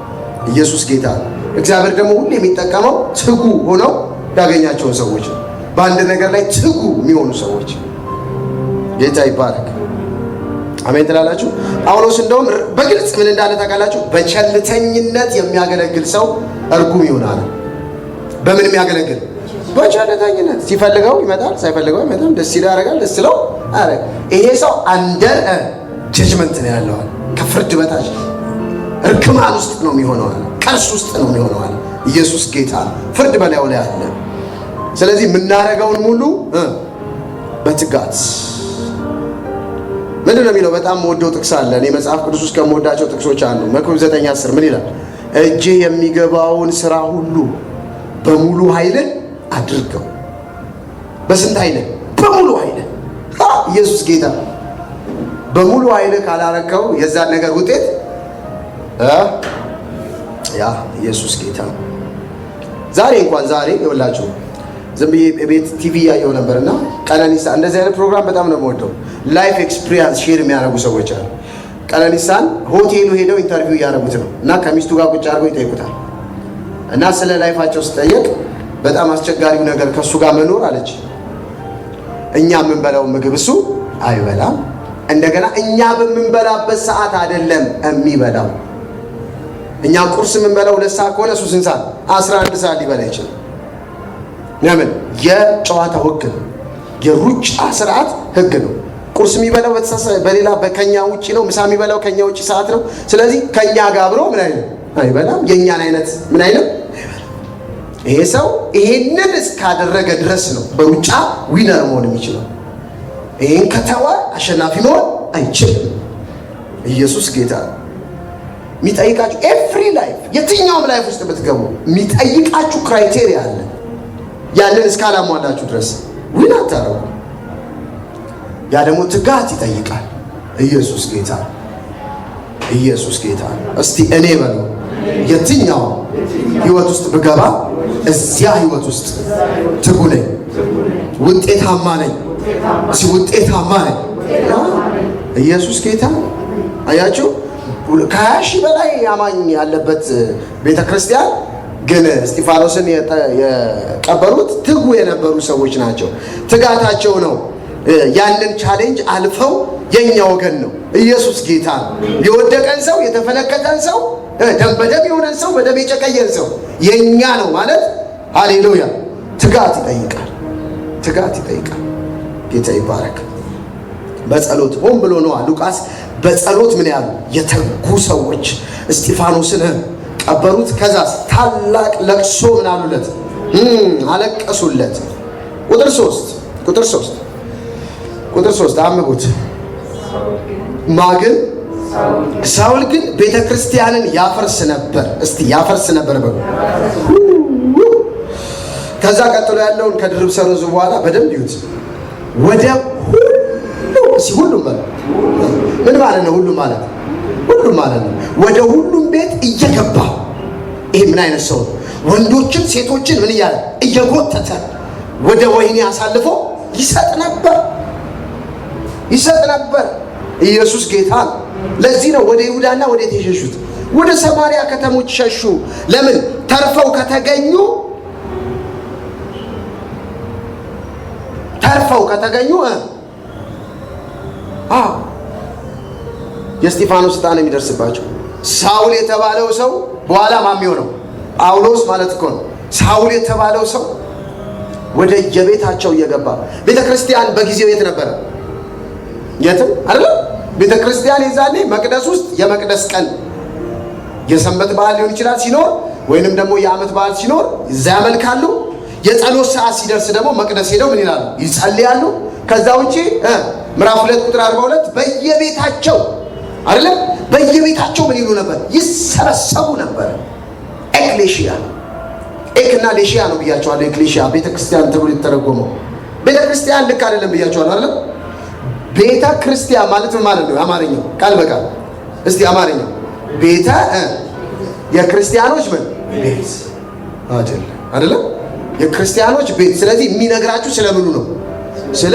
ኢየሱስ ጌታ ነው። እግዚአብሔር ደግሞ ሁሉ የሚጠቀመው ትጉ ሆነው ያገኛቸውን ሰዎች ነው። በአንድ ነገር ላይ ትጉ የሚሆኑ ሰዎች። ጌታ ይባረክ። አሜን ትላላችሁ። ጳውሎስ እንደውም በግልጽ ምን እንዳለ ታውቃላችሁ? በቸልተኝነት የሚያገለግል ሰው እርጉም ይሆናል። በምን የሚያገለግል? በቸልተኝነት። ሲፈልገው ይመጣል፣ ሳይፈልገው አይመጣም። ደስ ይለው ያደርጋል፣ ደስ ይለው አያደርግም። ይሄ ሰው አንደር ጀጅመንት ነው ያለው፣ ከፍርድ በታች እርግማን ውስጥ ነው የሚሆነው፣ ቀርስ ውስጥ ነው የሚሆነው። ኢየሱስ ጌታ ነው። ፍርድ በላዩ ላይ አለ። ስለዚህ የምናደርገውን ሙሉ በትጋት ምንድን ነው የሚለው? በጣም የምወደው ጥቅስ አለ። እኔ መጽሐፍ ቅዱስ ውስጥ ከምወዳቸው ጥቅሶች አንዱ መክብብ 9:10 ምን ይላል? እጄ የሚገባውን ስራ ሁሉ በሙሉ ኃይልን አድርገው። በስንት ኃይልን? በሙሉ ኃይልን። ኢየሱስ ጌታ። በሙሉ ኃይል ካላረከው የዛን ነገር ውጤት ያ ኢየሱስ ጌታ። ዛሬ ይኸውላችሁ ዝም ብዬ ቤት ቲቪ ያየው ነበርና ቀነኒሳ እንደዚህ አይነት ፕሮግራም በጣም ነው የምወደው። ላይፍ ኤክስፒሪየንስ ሼር የሚያደርጉ ሰዎች አሉ። ቀነኒሳን ሆቴሉ ሄደው ኢንተርቪው እያደረጉት ነው እና ከሚስቱ ጋር ቁጭ አድርገው ይጠይቁታል እና ስለ ላይፋቸው ስጠየቅ በጣም አስቸጋሪው ነገር ከእሱ ጋር መኖር አለች። እኛ የምንበላው ምግብ እሱ አይበላም። እንደገና እኛ በምንበላበት ሰዓት አይደለም የሚበላው። እኛ ቁርስ የምንበላው 2 ሰዓት ከሆነ እሱ ስንት ሰዓት? 11 ሰዓት ሊበላ ይችላል። ለምን? የጨዋታ ህግ ነው። የሩጫ ስርዓት ህግ ነው። ቁርስ የሚበላው በሌላ ከኛ ውጪ ነው። ምሳ የሚበላው ከኛ ውጪ ሰዓት ነው። ስለዚህ ከኛ ጋር አብሮ ምን አይልም አይበላም። የኛን አይነት ምን አይልም አይበላም። ይሄ ሰው ይሄንን እስካደረገ ድረስ ነው በሩጫ ዊነር መሆን የሚችለው። ይሄን ከተወ አሸናፊ መሆን አይችልም። ኢየሱስ ጌታ። የሚጠይቃችሁ ኤቭሪ ላይፍ የትኛውም ላይፍ ውስጥ ብትገቡ የሚጠይቃችሁ ክራይቴሪያ አለ። ያንን እስካላሟላችሁ ድረስ ዊን አታረጉ። ያ ደግሞ ትጋት ይጠይቃል። ኢየሱስ ጌታ። ኢየሱስ ጌታ። እስቲ እኔ በሉ የትኛው ህይወት ውስጥ ብገባ እዚያ ህይወት ውስጥ ትጉ ነኝ፣ ውጤታማ ነኝ። ውጤታማ ነኝ። ኢየሱስ ጌታ። አያችሁ፣ ከ20 ሺህ በላይ አማኝ ያለበት ቤተክርስቲያን ግን እስጢፋኖስን የቀበሩት ትጉ የነበሩ ሰዎች ናቸው። ትጋታቸው ነው ያንን ቻሌንጅ አልፈው የኛ ወገን ነው። ኢየሱስ ጌታ ነው። የወደቀን ሰው፣ የተፈለከተን ሰው፣ ደም በደም የሆነን ሰው፣ በደም የጨቀየን ሰው የኛ ነው ማለት ሃሌሉያ። ትጋት ይጠይቃል። ትጋት ይጠይቃል። ጌታ ይባረክ። በጸሎት ሆን ብሎ ነው ሉቃስ በጸሎት ምን ያሉ የተጉ ሰዎች እስጢፋኖስን ቀበሩት። ከዛስ ታላቅ ለቅሶ ምን አሉለት? አለቀሱለት። ቁጥር 3 አንብቡት። ማግን ሳውል ግን ቤተ ክርስቲያንን ያፈርስ ነበር። እስቲ ያፈርስ ነበር በሉ። ከዛ ቀጥሎ ያለውን ከድርብ ሰረዙ በኋላ በደንብ ይዩት። ወደ ሁሉም ማለት ምን ማለት ነው? ሁሉም ማለት ነው ወደ ሁሉም ቤት እየገባ። ይሄ ምን አይነት ሰው ነው? ወንዶችን ሴቶችን ምን እያለ እየጎተተ ወደ ወህኒ አሳልፎ ይሰጥ ነበር። ኢየሱስ ጌታ። ለዚህ ነው ወደ ይሁዳና ወዴት የሸሹት? ወደ ሰማሪያ ከተሞች ሸሹ። ለምን? ተርፈው ከተገኙ የእስጢፋኖስ ዕጣ ነው የሚደርስባቸው። ሳውል የተባለው ሰው በኋላ ማሚው ነው ጳውሎስ ማለት እኮ ነው። ሳውል የተባለው ሰው ወደ የቤታቸው እየገባ ቤተ ክርስቲያን በጊዜው የት ነበረ? የትም አይደለም። ቤተ ክርስቲያን የዛኔ መቅደስ ውስጥ የመቅደስ ቀን የሰንበት በዓል ሊሆን ይችላል ሲኖር፣ ወይንም ደግሞ የዓመት በዓል ሲኖር እዛ ያመልካሉ። የጸሎት ሰዓት ሲደርስ ደግሞ መቅደስ ሄደው ምን ይላሉ? ይጸልያሉ። ከዛ ውጪ ምዕራፍ 2 ቁጥር 42 በየቤታቸው አይደለም፣ በየቤታቸው ምን ይሉ ነበር? ይሰበሰቡ ነበር። ኤክሌሺያ ኤክና ሌሺያ ነው ብያቸዋለሁ። ኤክሌሺያ ቤተክርስቲያን ተብሎ የተረጎመው ቤተክርስቲያን ልክ አይደለም ብያቸዋለሁ አይደለም። ቤተ ክርስቲያን ማለት ምን ማለት ነው? አማርኛው ቃል በቃል እስቲ አማርኛው ቤተ የክርስቲያኖች ምን ቤት አይደለም የክርስቲያኖች ቤት። ስለዚህ የሚነግራችሁ ስለምኑ ነው? ስለ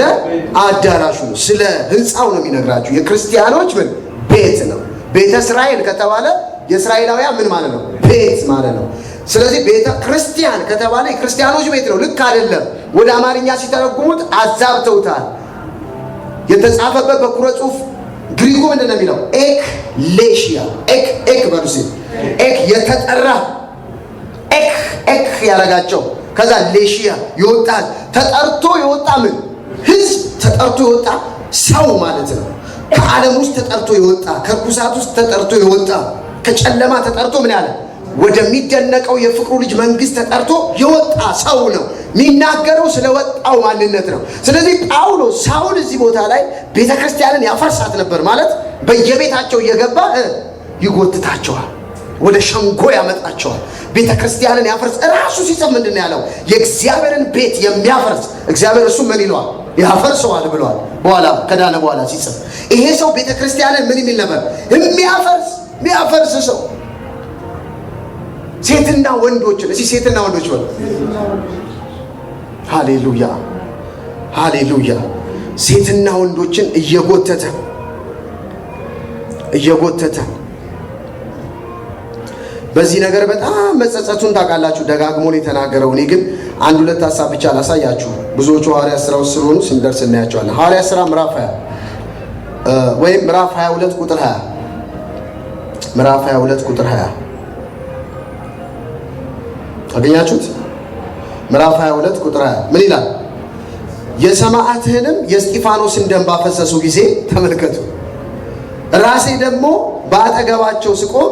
አዳራሹ ነው፣ ስለ ህንፃው ነው የሚነግራችሁ። የክርስቲያኖች ምን ቤት ነው። ቤተ እስራኤል ከተባለ የእስራኤላውያን ምን ማለት ነው? ቤት ማለት ነው። ስለዚህ ቤተ ክርስቲያን ከተባለ የክርስቲያኖች ቤት ነው። ልክ አይደለም። ወደ አማርኛ ሲተረጉሙት አዛብተውታል። የተጻፈበት በኩረ ጽሑፍ ግሪኩ ምንድን ነው የሚለው? ኤክሌሺያ ኤክ በሩሲ ኤክ የተጠራ ኤክ ያረጋቸው። ከዛ ሌሺያ ይወጣል። ተጠርቶ የወጣ ምን ህዝብ፣ ተጠርቶ የወጣ ሰው ማለት ነው። ከዓለም ውስጥ ተጠርቶ የወጣ፣ ከርኩሳት ውስጥ ተጠርቶ የወጣ፣ ከጨለማ ተጠርቶ ምን ያለ ወደሚደነቀው የፍቅሩ ልጅ መንግስት ተጠርቶ የወጣ ሰው ነው። የሚናገረው ስለወጣው ማንነት ነው። ስለዚህ ጳውሎስ ሳውል እዚህ ቦታ ላይ ቤተክርስቲያንን ያፈርሳት ነበር ማለት በየቤታቸው እየገባ ይጎትታቸዋል፣ ወደ ሸንጎ ያመጣቸዋል። ቤተክርስቲያንን ያፈርስ ራሱ ሲጽፍ ምንድን ነው ያለው? የእግዚአብሔርን ቤት የሚያፈርስ እግዚአብሔር እሱ ምን ይለዋል? ያፈርሰዋል ብለዋል። በኋላ ከዳነ በኋላ ሲጽፍ ይሄ ሰው ቤተክርስቲያንን ምን የሚል ነበር? የሚያፈርስ ሰው። ሴትና ወንዶችን እዚህ ሴትና ወንዶች በሉ። ሃሌሉያ ሃሌሉያ። ሴትና ወንዶችን እየጎተተ በዚህ ነገር በጣም መጸጸቱን ታውቃላችሁ። ደጋግሞ ነው የተናገረው። እኔ ግን አንድ ሁለት ሐሳብ ብቻ ላሳያችሁ። ብዙዎቹ ሐዋርያት ሥራ ውስጥ ስለሆኑ ስንደርስ እናያቸዋለን። ሐዋርያት ሥራ ምዕራፍ 20 ወይም ምዕራፍ 22 ቁጥር 20 ምዕራፍ 22 ቁጥር 20 አገኛችሁት? ምዕራፍ 22 ቁጥር 20 ምን ይላል? የሰማዕትህንም የእስጢፋኖስን ደም ባፈሰሱ ጊዜ ተመልከቱ፣ ራሴ ደግሞ በአጠገባቸው ስቆም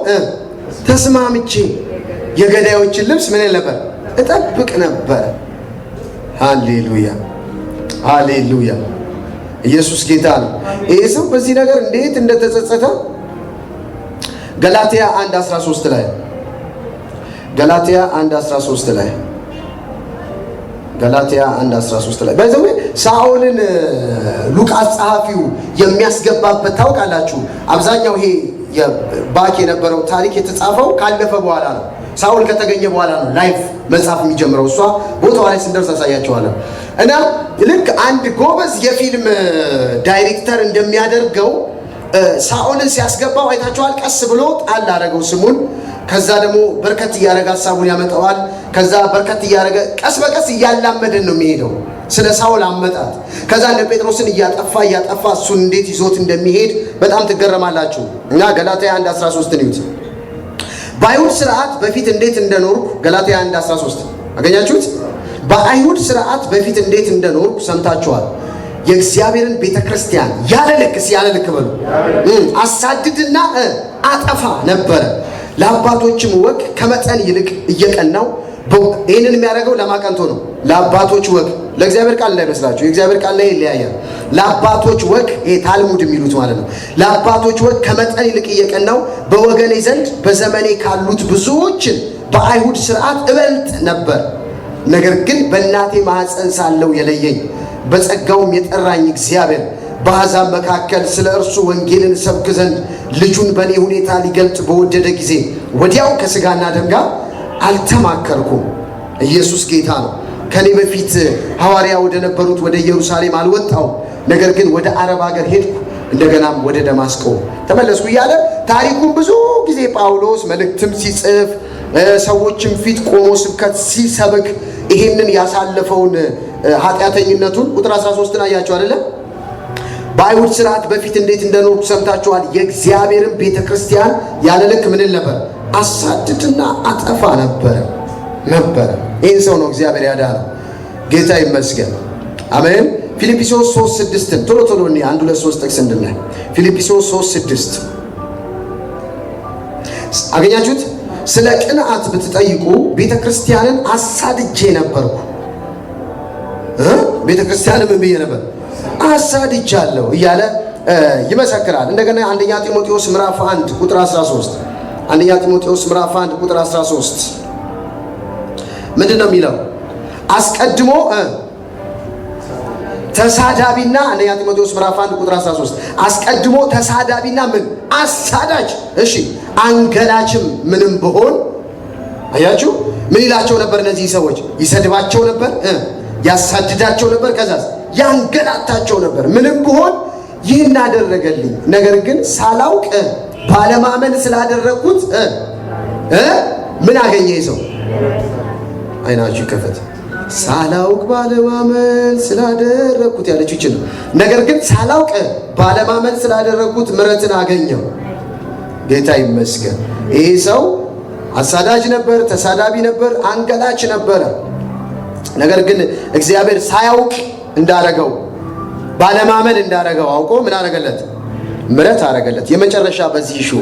ተስማምቼ የገዳዮችን ልብስ ምን ነበር እጠብቅ ነበር። ሃሌሉያ ሃሌሉያ። ኢየሱስ ጌታ ነው። ይሄ ሰው በዚህ ነገር እንዴት እንደተጸጸተ ገላትያ 1:13 ላይ ገላትያ 1:13 ላይ ገላትያ 1:13 ላይ በዚህ ሳኦልን ሉቃስ ጸሐፊው የሚያስገባበት ታውቃላችሁ። አብዛኛው ይሄ ባክ የነበረው ታሪክ የተጻፈው ካለፈ በኋላ ነው። ሳኦል ከተገኘ በኋላ ነው ላይፍ መጽሐፍ የሚጀምረው። እሷ ቦታው ላይ ስንደርስ አሳያቸዋለሁ። እና ልክ አንድ ጎበዝ የፊልም ዳይሬክተር እንደሚያደርገው ሳኦልን ሲያስገባው አይታችኋል። ቀስ ብሎ ጣል አደረገው ስሙን። ከዛ ደግሞ በርከት እያደረገ ሀሳቡን ያመጣዋል። ከዛ በርከት እያደረገ ቀስ በቀስ እያላመደን ነው የሚሄደው ስለ ሳኦል አመጣጥ። ከዛ እንደ ጴጥሮስን እያጠፋ እሱን እንዴት ይዞት እንደሚሄድ በጣም ትገረማላችሁ። እና ገላትያ 1:13 ንዩት። በአይሁድ ስርዓት በፊት እንዴት እንደኖርኩ ገላትያ 1:13 አገኛችሁት? በአይሁድ ስርዓት በፊት እንዴት እንደኖርኩ ሰምታችኋል። የእግዚአብሔርን ቤተክርስቲያን ያለ ልክ በሉ አሳድድና አጠፋ ነበረ። ለአባቶችም ወግ ከመጠን ይልቅ እየቀናው ይህንን የሚያደርገው ለማቀንቶ ነው። ለአባቶች ወግ ለእግዚአብሔር ቃል እንዳይመስላችሁ፣ የእግዚአብሔር ቃል ላይ ይለያያል። ለአባቶች ወግ ይሄ ታልሙድ የሚሉት ማለት ነው። ለአባቶች ወግ ከመጠን ይልቅ እየቀናው በወገኔ ዘንድ በዘመኔ ካሉት ብዙዎችን በአይሁድ ስርዓት እበልጥ ነበር። ነገር ግን በእናቴ ማኅፀን ሳለው የለየኝ በጸጋውም የጠራኝ እግዚአብሔር በአሕዛብ መካከል ስለ እርሱ ወንጌልን ሰብክ ዘንድ ልጁን በእኔ ሁኔታ ሊገልጥ በወደደ ጊዜ ወዲያው ከሥጋና ደም ጋር አልተማከርኩም። ኢየሱስ ጌታ ነው። ከኔ በፊት ሐዋርያ ወደ ነበሩት ወደ ኢየሩሳሌም አልወጣው፣ ነገር ግን ወደ አረብ ሀገር ሄድኩ፣ እንደገናም ወደ ደማስቆ ተመለስኩ እያለ ታሪኩን ብዙ ጊዜ ጳውሎስ መልእክትም ሲጽፍ ሰዎችም ፊት ቆሞ ስብከት ሲሰብክ ይሄንን ያሳለፈውን ኃጢአተኝነቱን ቁጥር 13 አያችሁ አይደለ? በአይሁድ ስርዓት በፊት እንዴት እንደኖርኩ ሰምታችኋል። የእግዚአብሔርን ቤተክርስቲያን ያለ ልክ ምን ነበር? አሳድድና አጠፋ ነበረ። ይህን ሰው ነው እግዚአብሔር ያዳነው። ጌታ ይመስገን። አሜን። ፊልጵስዩስ 3:6 ቶሎ እኔ 1-2-3 ጥቅስ እንድናይ። ፊልጵስዩስ 3:6 አገኛችሁት? ስለ ቅንዓት ብትጠይቁ ቤተክርስቲያንን አሳድጄ ነበርኩ። ቤተክርስቲያንን ምን ብዬ ነበር? አሳድጃለሁ እያለ ይመሰክራል። እንደገና አንደኛ ጢሞቴዎስ ምዕራፍ 1 ቁጥር 13 አንደኛ ጢሞቴዎስ ምዕራፍ 1 ቁጥር 13 ምንድን ነው የሚለው? አስቀድሞ ተሳዳቢና አንደኛ ጢሞቴዎስ ምዕራፍ 1 ቁጥር 13 አስቀድሞ ተሳዳቢና ምን አሳዳጅ፣ እሺ አንገላችም ምንም ብሆን። አያችሁ ምን ይላቸው ነበር? እነዚህ ሰዎች ይሰድባቸው ነበር፣ ያሳድዳቸው ነበር፣ ከዛስ ያንገላታቸው ነበር። ምንም ብሆን ይህን አደረገልኝ። ነገር ግን ሳላውቅ ባለማመን ስላደረኩት ምን አገኘ ሰው? አይናችሁ ይከፈት። ሳላውቅ ባለማመን ስላደረኩት ያለችው ይችላል። ነገር ግን ሳላውቅ ባለማመን ስላደረኩት ምሕረትን አገኘው። ጌታ ይመስገን። ይሄ ሰው አሳዳጅ ነበር፣ ተሳዳቢ ነበር፣ አንገላች ነበረ። ነገር ግን እግዚአብሔር ሳያውቅ እንዳረገው ባለማመን እንዳረገው አውቆ ምን አረገለት? ምሕረት አረገለት። የመጨረሻ በዚህ ሹ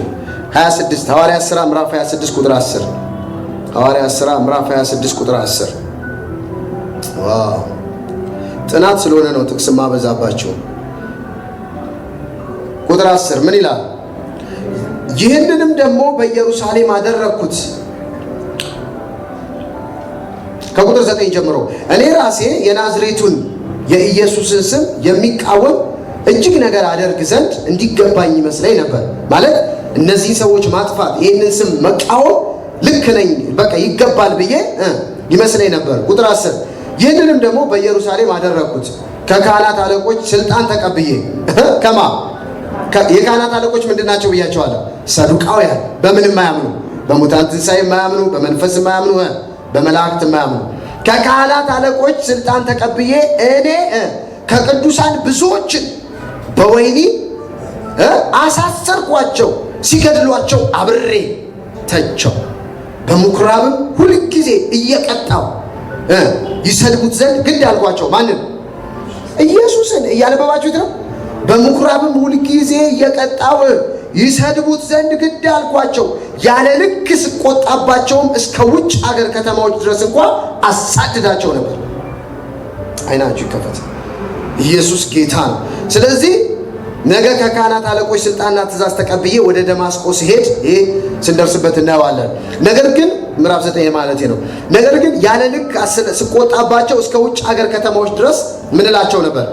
26 ሐዋርያት ሥራ ምዕራፍ 26 ቁጥር 10 ሐዋርያት ሥራ ምዕራፍ 26 ቁጥር 10 ዋው! ጥናት ስለሆነ ነው ጥቅስ ማበዛባቸው። ቁጥር 10 ምን ይላል? ይህንንም ደግሞ በኢየሩሳሌም አደረግኩት። ከቁጥር 9 ጀምሮ እኔ ራሴ የናዝሬቱን የኢየሱስን ስም የሚቃወም እጅግ ነገር አደርግ ዘንድ እንዲገባኝ ይመስለኝ ነበር። ማለት እነዚህ ሰዎች ማጥፋት፣ ይህንን ስም መቃወም ልክ ነኝ፣ በቃ ይገባል ብዬ ይመስለኝ ነበር። ቁጥር 10 ይህንንም ደግሞ በኢየሩሳሌም አደረግኩት ከካህናት አለቆች ስልጣን ተቀብዬ። ከማ የካህናት አለቆች ምንድን ናቸው ብያቸዋለሁ? ሰዱቃውያን፣ በምንም አያምኑ፣ በሙታን ትንሣኤ የማያምኑ፣ በመንፈስ የማያምኑ፣ በመላእክት የማያምኑ። ከካህናት አለቆች ስልጣን ተቀብዬ እኔ ከቅዱሳን ብዙዎችን በወህኒ አሳሰርኳቸው፣ ሲገድሏቸው አብሬ ተቸው። በምኩራብም ሁልጊዜ እየቀጣው ይሰድቡት ዘንድ ግድ አልኳቸው። ማንን? ኢየሱስን። እያነበባችሁት ነው። በምኩራብም ሁልጊዜ እየቀጣው ይሰድቡት ዘንድ ግድ አልኳቸው። ያለ ልክ ስቆጣባቸውም እስከ ውጭ አገር ከተማዎች ድረስ እንኳን አሳድዳቸው ነበር። አይናችሁ ይከፈት። ኢየሱስ ጌታ ነው። ስለዚህ ነገ ከካህናት አለቆች ስልጣንና ትእዛዝ ተቀብዬ ወደ ደማስቆ ሲሄድ ይሄ ስንደርስበት እናየዋለን። ነገር ግን ምዕራፍ 9 ማለት ነው። ነገር ግን ያለ ልክ ስቆጣባቸው እስከ ውጭ አገር ከተማዎች ድረስ ምን እላቸው ነበር?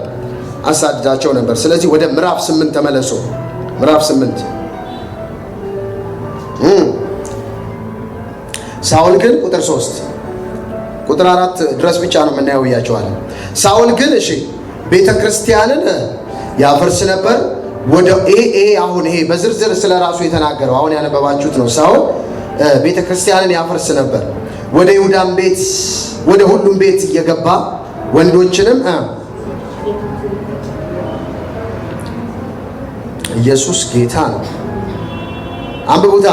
አሳድዳቸው ነበር። ስለዚህ ወደ ምዕራፍ 8 ተመለሱ። ምዕራፍ 8 ሳውል ግን ቁጥር 3 ቁጥር 4 ድረስ ብቻ ነው የምናየው ብያቸዋለሁ። ሳውል ግን እሺ ቤተ ክርስቲያንን ያፈርስ ነበር። ወደ አሁን ይሄ በዝርዝር ስለ ራሱ የተናገረው አሁን ያነበባችሁት ነው። ሳውል ቤተ ክርስቲያንን ያፈርስ ነበር። ወደ ይሁዳም ቤት ወደ ሁሉም ቤት እየገባ ወንዶችንም ኢየሱስ ጌታ ነው። አንብቡታ።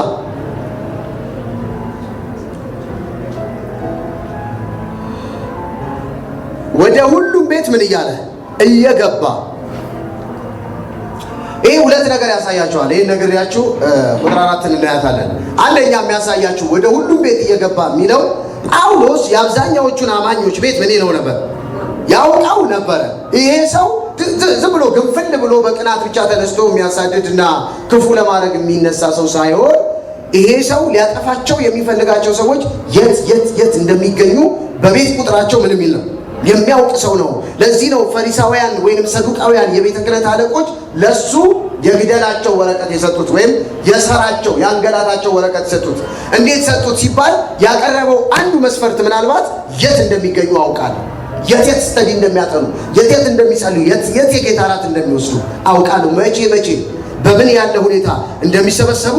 ወደ ሁሉም ቤት ምን እያለ እየገባ። ይሄ ሁለት ነገር ያሳያችኋል። ይሄን ነግሬያችሁ ቁጥር 4 እናያታለን። አንደኛ የሚያሳያችሁ ወደ ሁሉም ቤት እየገባ የሚለው ጳውሎስ የአብዛኛዎቹን አማኞች ቤት ምን ይለው ነበር? ያውቃው ነበረ። ይሄ ሰው ዝም ብሎ ግንፍል ብሎ በቅናት ብቻ ተነስቶ የሚያሳድድና ክፉ ለማድረግ የሚነሳ ሰው ሳይሆን ይሄ ሰው ሊያጠፋቸው የሚፈልጋቸው ሰዎች የት እንደሚገኙ በቤት ቁጥራቸው ምን የሚል ነው የሚያውቅ ሰው ነው። ለዚህ ነው ፈሪሳውያን ወይንም ሰዱቃውያን የቤተ ክህነት አለቆች ለሱ የግደላቸው ወረቀት የሰጡት ወይም የሰራቸው የአንገላታቸው ወረቀት የሰጡት። እንዴት ሰጡት ሲባል ያቀረበው አንዱ መስፈርት ምናልባት የት እንደሚገኙ አውቃለሁ፣ የት ስተዲ እንደሚያጠኑ፣ የት እንደሚጸልዩ፣ የት የጌታ እራት እንደሚወስዱ አውቃለሁ፣ መቼ በምን ያለ ሁኔታ እንደሚሰበሰቡ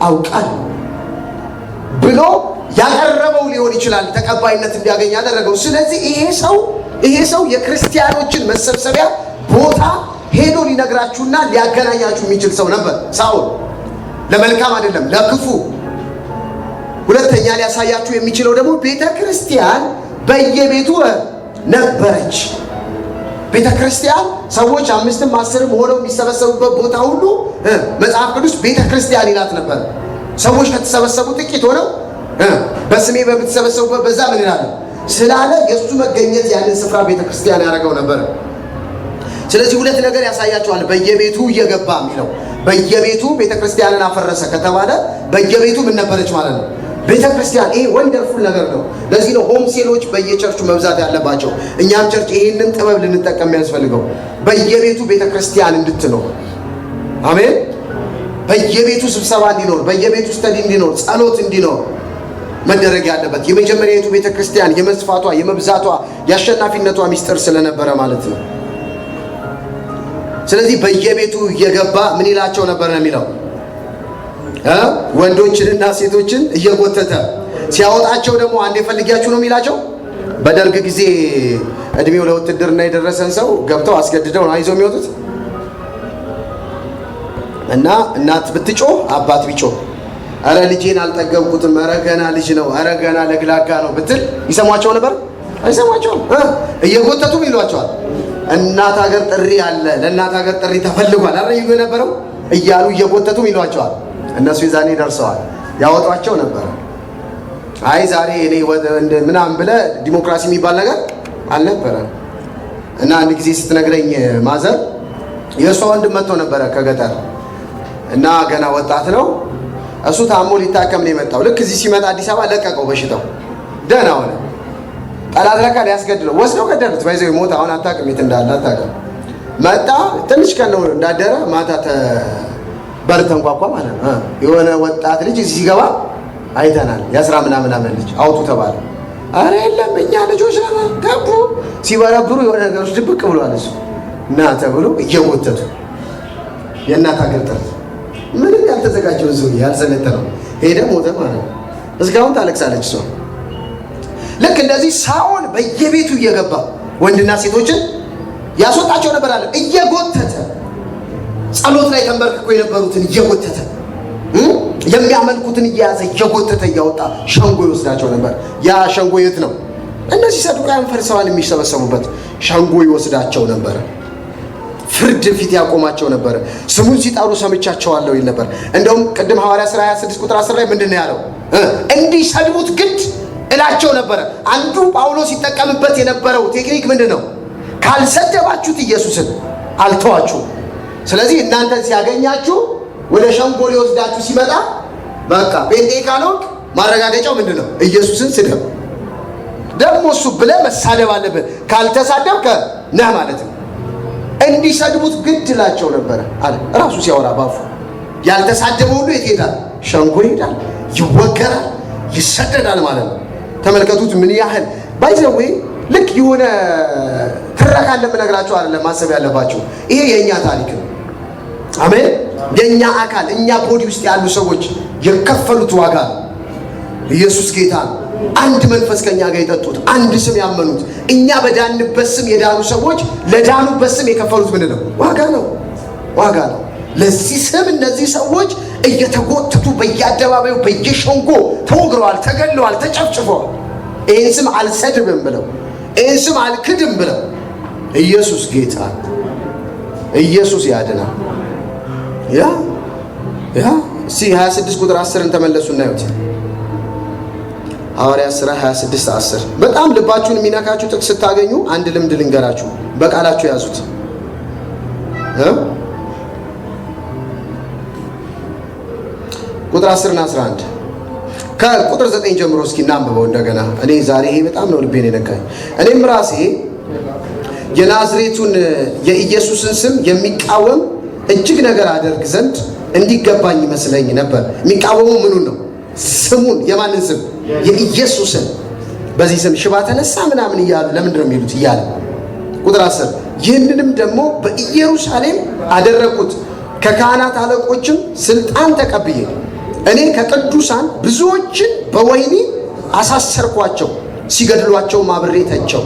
አውቃለሁ ብሎ ያቀረበው ሊሆን ይችላል ተቀባይነት እንዲያገኝ ያደረገው። ስለዚህ ይሄ ሰው የክርስቲያኖችን መሰብሰቢያ ቦታ ሄዶ ሊነግራችሁና ሊያገናኛችሁ የሚችል ሰው ነበር ሳውል። ለመልካም አይደለም ለክፉ። ሁለተኛ ሊያሳያችሁ የሚችለው ደግሞ ቤተ ክርስቲያን በየቤቱ ነበረች። ቤተ ክርስቲያን ሰዎች 5ም 10ም ሆነው የሚሰበሰቡበት ቦታ ሁሉ መጽሐፍ ቅዱስ ቤተ ክርስቲያን ይላት ነበር። ሰዎች ከተሰበሰቡ ጥቂት ሆነው በስሜ በምትሰበሰቡበት በዛ ምን ይላል ስላለ የእሱ መገኘት ያንን ስፍራ ቤተ ክርስቲያን ያደረገው ነበር። ስለዚህ ሁለት ነገር ያሳያቸዋል። በየቤቱ እየገባ የሚለው በየቤቱ ቤተ ክርስቲያንን አፈረሰ ከተባለ በየቤቱ ምን ነበረች ማለት ነው? ቤተ ክርስቲያን። ይሄ ወንደርፉል ነገር ነው። ለዚህ ነው ሆም ሴሎች በየቸርቹ መብዛት ያለባቸው። እኛም ቸርች ይሄንን ጥበብ ልንጠቀም የሚያስፈልገው በየቤቱ ቤተ ክርስቲያን እንድትኖር። አሜን። በየቤቱ ስብሰባ እንዲኖር፣ በየቤቱ ስተዲ እንዲኖር፣ ጸሎት እንዲኖር መደረግ ያለበት የመጀመሪያዊቱ ቤተ ክርስቲያን የመስፋቷ የመብዛቷ የአሸናፊነቷ ሚስጥር ስለነበረ ማለት ነው። ስለዚህ በየቤቱ እየገባ ምን ይላቸው ነበር ነው የሚለው ወንዶችንና ሴቶችን እየጎተተ ሲያወጣቸው ደግሞ አንዴ ፈልጊያችሁ ነው የሚላቸው። በደርግ ጊዜ እድሜው ለውትድርና የደረሰን ሰው ገብተው አስገድደው ነው አይዞህ የሚወጡት እና እናት ብትጮህ አባት ቢጮህ አረ ልጄን አልጠገብኩትም፣ አረ ገና ልጅ ነው፣ አረ ገና ለግላጋ ነው ብትል ይሰሟቸው ነበር? አይሰሟቸውም። እየጎተቱም ይሏቸዋል። እናት ሀገር ጥሪ አለ፣ ለእናት ሀገር ጥሪ ተፈልጓል አረ ይሉ የነበረው እያሉ እየጎተቱም ይሏቸዋል። እነሱ ይዛኔ ደርሰዋል፣ ያወጧቸው ነበር። አይ ዛሬ እኔ ምናምን ብለህ ዲሞክራሲ የሚባል ነገር አልነበረም። እና አንድ ጊዜ ስትነግረኝ ማዘር የእሷ ወንድም መጥቶ ነበረ ከገጠር እና ገና ወጣት ነው እሱ ታሞ ሊታከም ነው የመጣው። ልክ እዚህ ሲመጣ አዲስ አበባ ለቀቀው በሽታው፣ ደህና ሆነ። ጠላት ለካ ሊያስገድለው ወስደው ገደሉት። ባይዘው ሞት አሁን አታውቅም የት እንዳለ አታውቅም። መጣ ትንሽ ቀን ነው እንዳደረ ማታ በር ተንኳኳ ማለት ነው። የሆነ ወጣት ልጅ እዚህ ሲገባ አይተናል። የ10 ምናምን ልጅ አውጡ ተባለ። አረ የለም እኛ ልጆች ነን። ገቡ ሲበረብሩ የሆነ ነገሮች ድብቅ ብሏል። እሱ እና ተብሎ እየጎተቱ የእናት ሀገር ጥረት ምንም ያልተዘጋጀው ሰው ያልሰለጠነው ሄደ ሞተ ማለት ነው። እስካሁን ታለቅሳለች እሷ። ልክ እንደዚህ ሳኦል በየቤቱ እየገባ ወንድና ሴቶችን ያስወጣቸው ነበር አለ። እየጎተተ ጸሎት ላይ ተንበርክኮ የነበሩትን እየጎተተ የሚያመልኩትን እየያዘ እየጎተተ እያወጣ ሸንጎ ይወስዳቸው ነበር። ያ ሸንጎ የት ነው? እነዚህ ሰዱቃውያን ፈሪሳውያን የሚሰበሰቡበት ሸንጎ ይወስዳቸው ነበር። ፍርድ ፊት ያቆማቸው ነበር። ስሙን ሲጠሩ ሰምቻቸዋለሁ ይል ነበር። እንደውም ቅድም ሐዋርያት ሥራ 26 ቁጥር 10 ላይ ምንድን ነው ያለው? እንዲሰድቡት ግድ እላቸው ነበረ። አንዱ ጳውሎስ ሲጠቀምበት የነበረው ቴክኒክ ምንድን ነው? ካልሰደባችሁት ኢየሱስን አልተዋችሁም። ስለዚህ እናንተን ሲያገኛችሁ ወደ ሸንጎ ሊወስዳችሁ ሲመጣ በቃ ጴንጤ ካልሆንክ ማረጋገጫው ምንድን ነው? ኢየሱስን ስደብ። ደግሞ እሱ ብለህ መሳደብ አለብህ። ካልተሳደብከ ነህ ማለት ነው። እንዲሰድቡት ግድ እላቸው ነበረ አለ ራሱ ሲያወራ ባፉ። ያልተሳደበ ሁሉ የት ይሄዳል? ሸንጎ ይሄዳል፣ ይወገራል፣ ይሰደዳል ማለት ነው። ተመልከቱት ምን ያህል ባይዘዌ ልክ የሆነ ትረካ እንደምነግራቸው አይደለም ማሰብ ያለባቸው። ይሄ የእኛ ታሪክ ነው። አሜን። የእኛ አካል እኛ ቦዲ ውስጥ ያሉ ሰዎች የከፈሉት ዋጋ ነው። ኢየሱስ ጌታ ነው። አንድ መንፈስ ከኛ ጋር የጠጡት፣ አንድ ስም ያመኑት፣ እኛ በዳንበት ስም የዳኑ ሰዎች ለዳኑበት ስም የከፈሉት ምንድን ነው? ዋጋ ነው። ዋጋ ነው። ለዚህ ስም እነዚህ ሰዎች እየተጎተቱ በየአደባባዩ በየሸንጎ ተወግረዋል፣ ተገለዋል፣ ተጨፍጭፈዋል። ይህን ስም አልሰድብም ብለው፣ ይህን ስም አልክድም ብለው። ኢየሱስ ጌታ፣ ኢየሱስ ያድናል። ያ እስቲ 26 ቁጥር 10ን ተመለሱ እናዩት። ሐዋርያት ሥራ 26 10 በጣም ልባችሁን የሚነካችሁ ጥቅስ ስታገኙ አንድ ልምድ ልንገራችሁ፣ በቃላችሁ ያዙት። ቁጥር 10 እና 11 ከቁጥር 9 ጀምሮ እስኪ እናንብበው እንደገና። እኔ ዛሬ ይሄ በጣም ነው ልቤን የነካኝ። እኔም ራሴ የናዝሬቱን የኢየሱስን ስም የሚቃወም እጅግ ነገር አደርግ ዘንድ እንዲገባኝ ይመስለኝ ነበር። የሚቃወመው ምኑን ነው? ስሙን። የማንን ስም? የኢየሱስን። በዚህ ስም ሽባ ተነሳ ምናምን እያሉ ለምንድን ነው የሚሉት እያለ ቁጥር 10 ይህንንም ደግሞ በኢየሩሳሌም አደረግኩት፣ ከካህናት አለቆችም ስልጣን ተቀብዬ እኔ ከቅዱሳን ብዙዎችን በወህኒ አሳሰርኳቸው፣ ሲገድሏቸውም አብሬ ተቸው።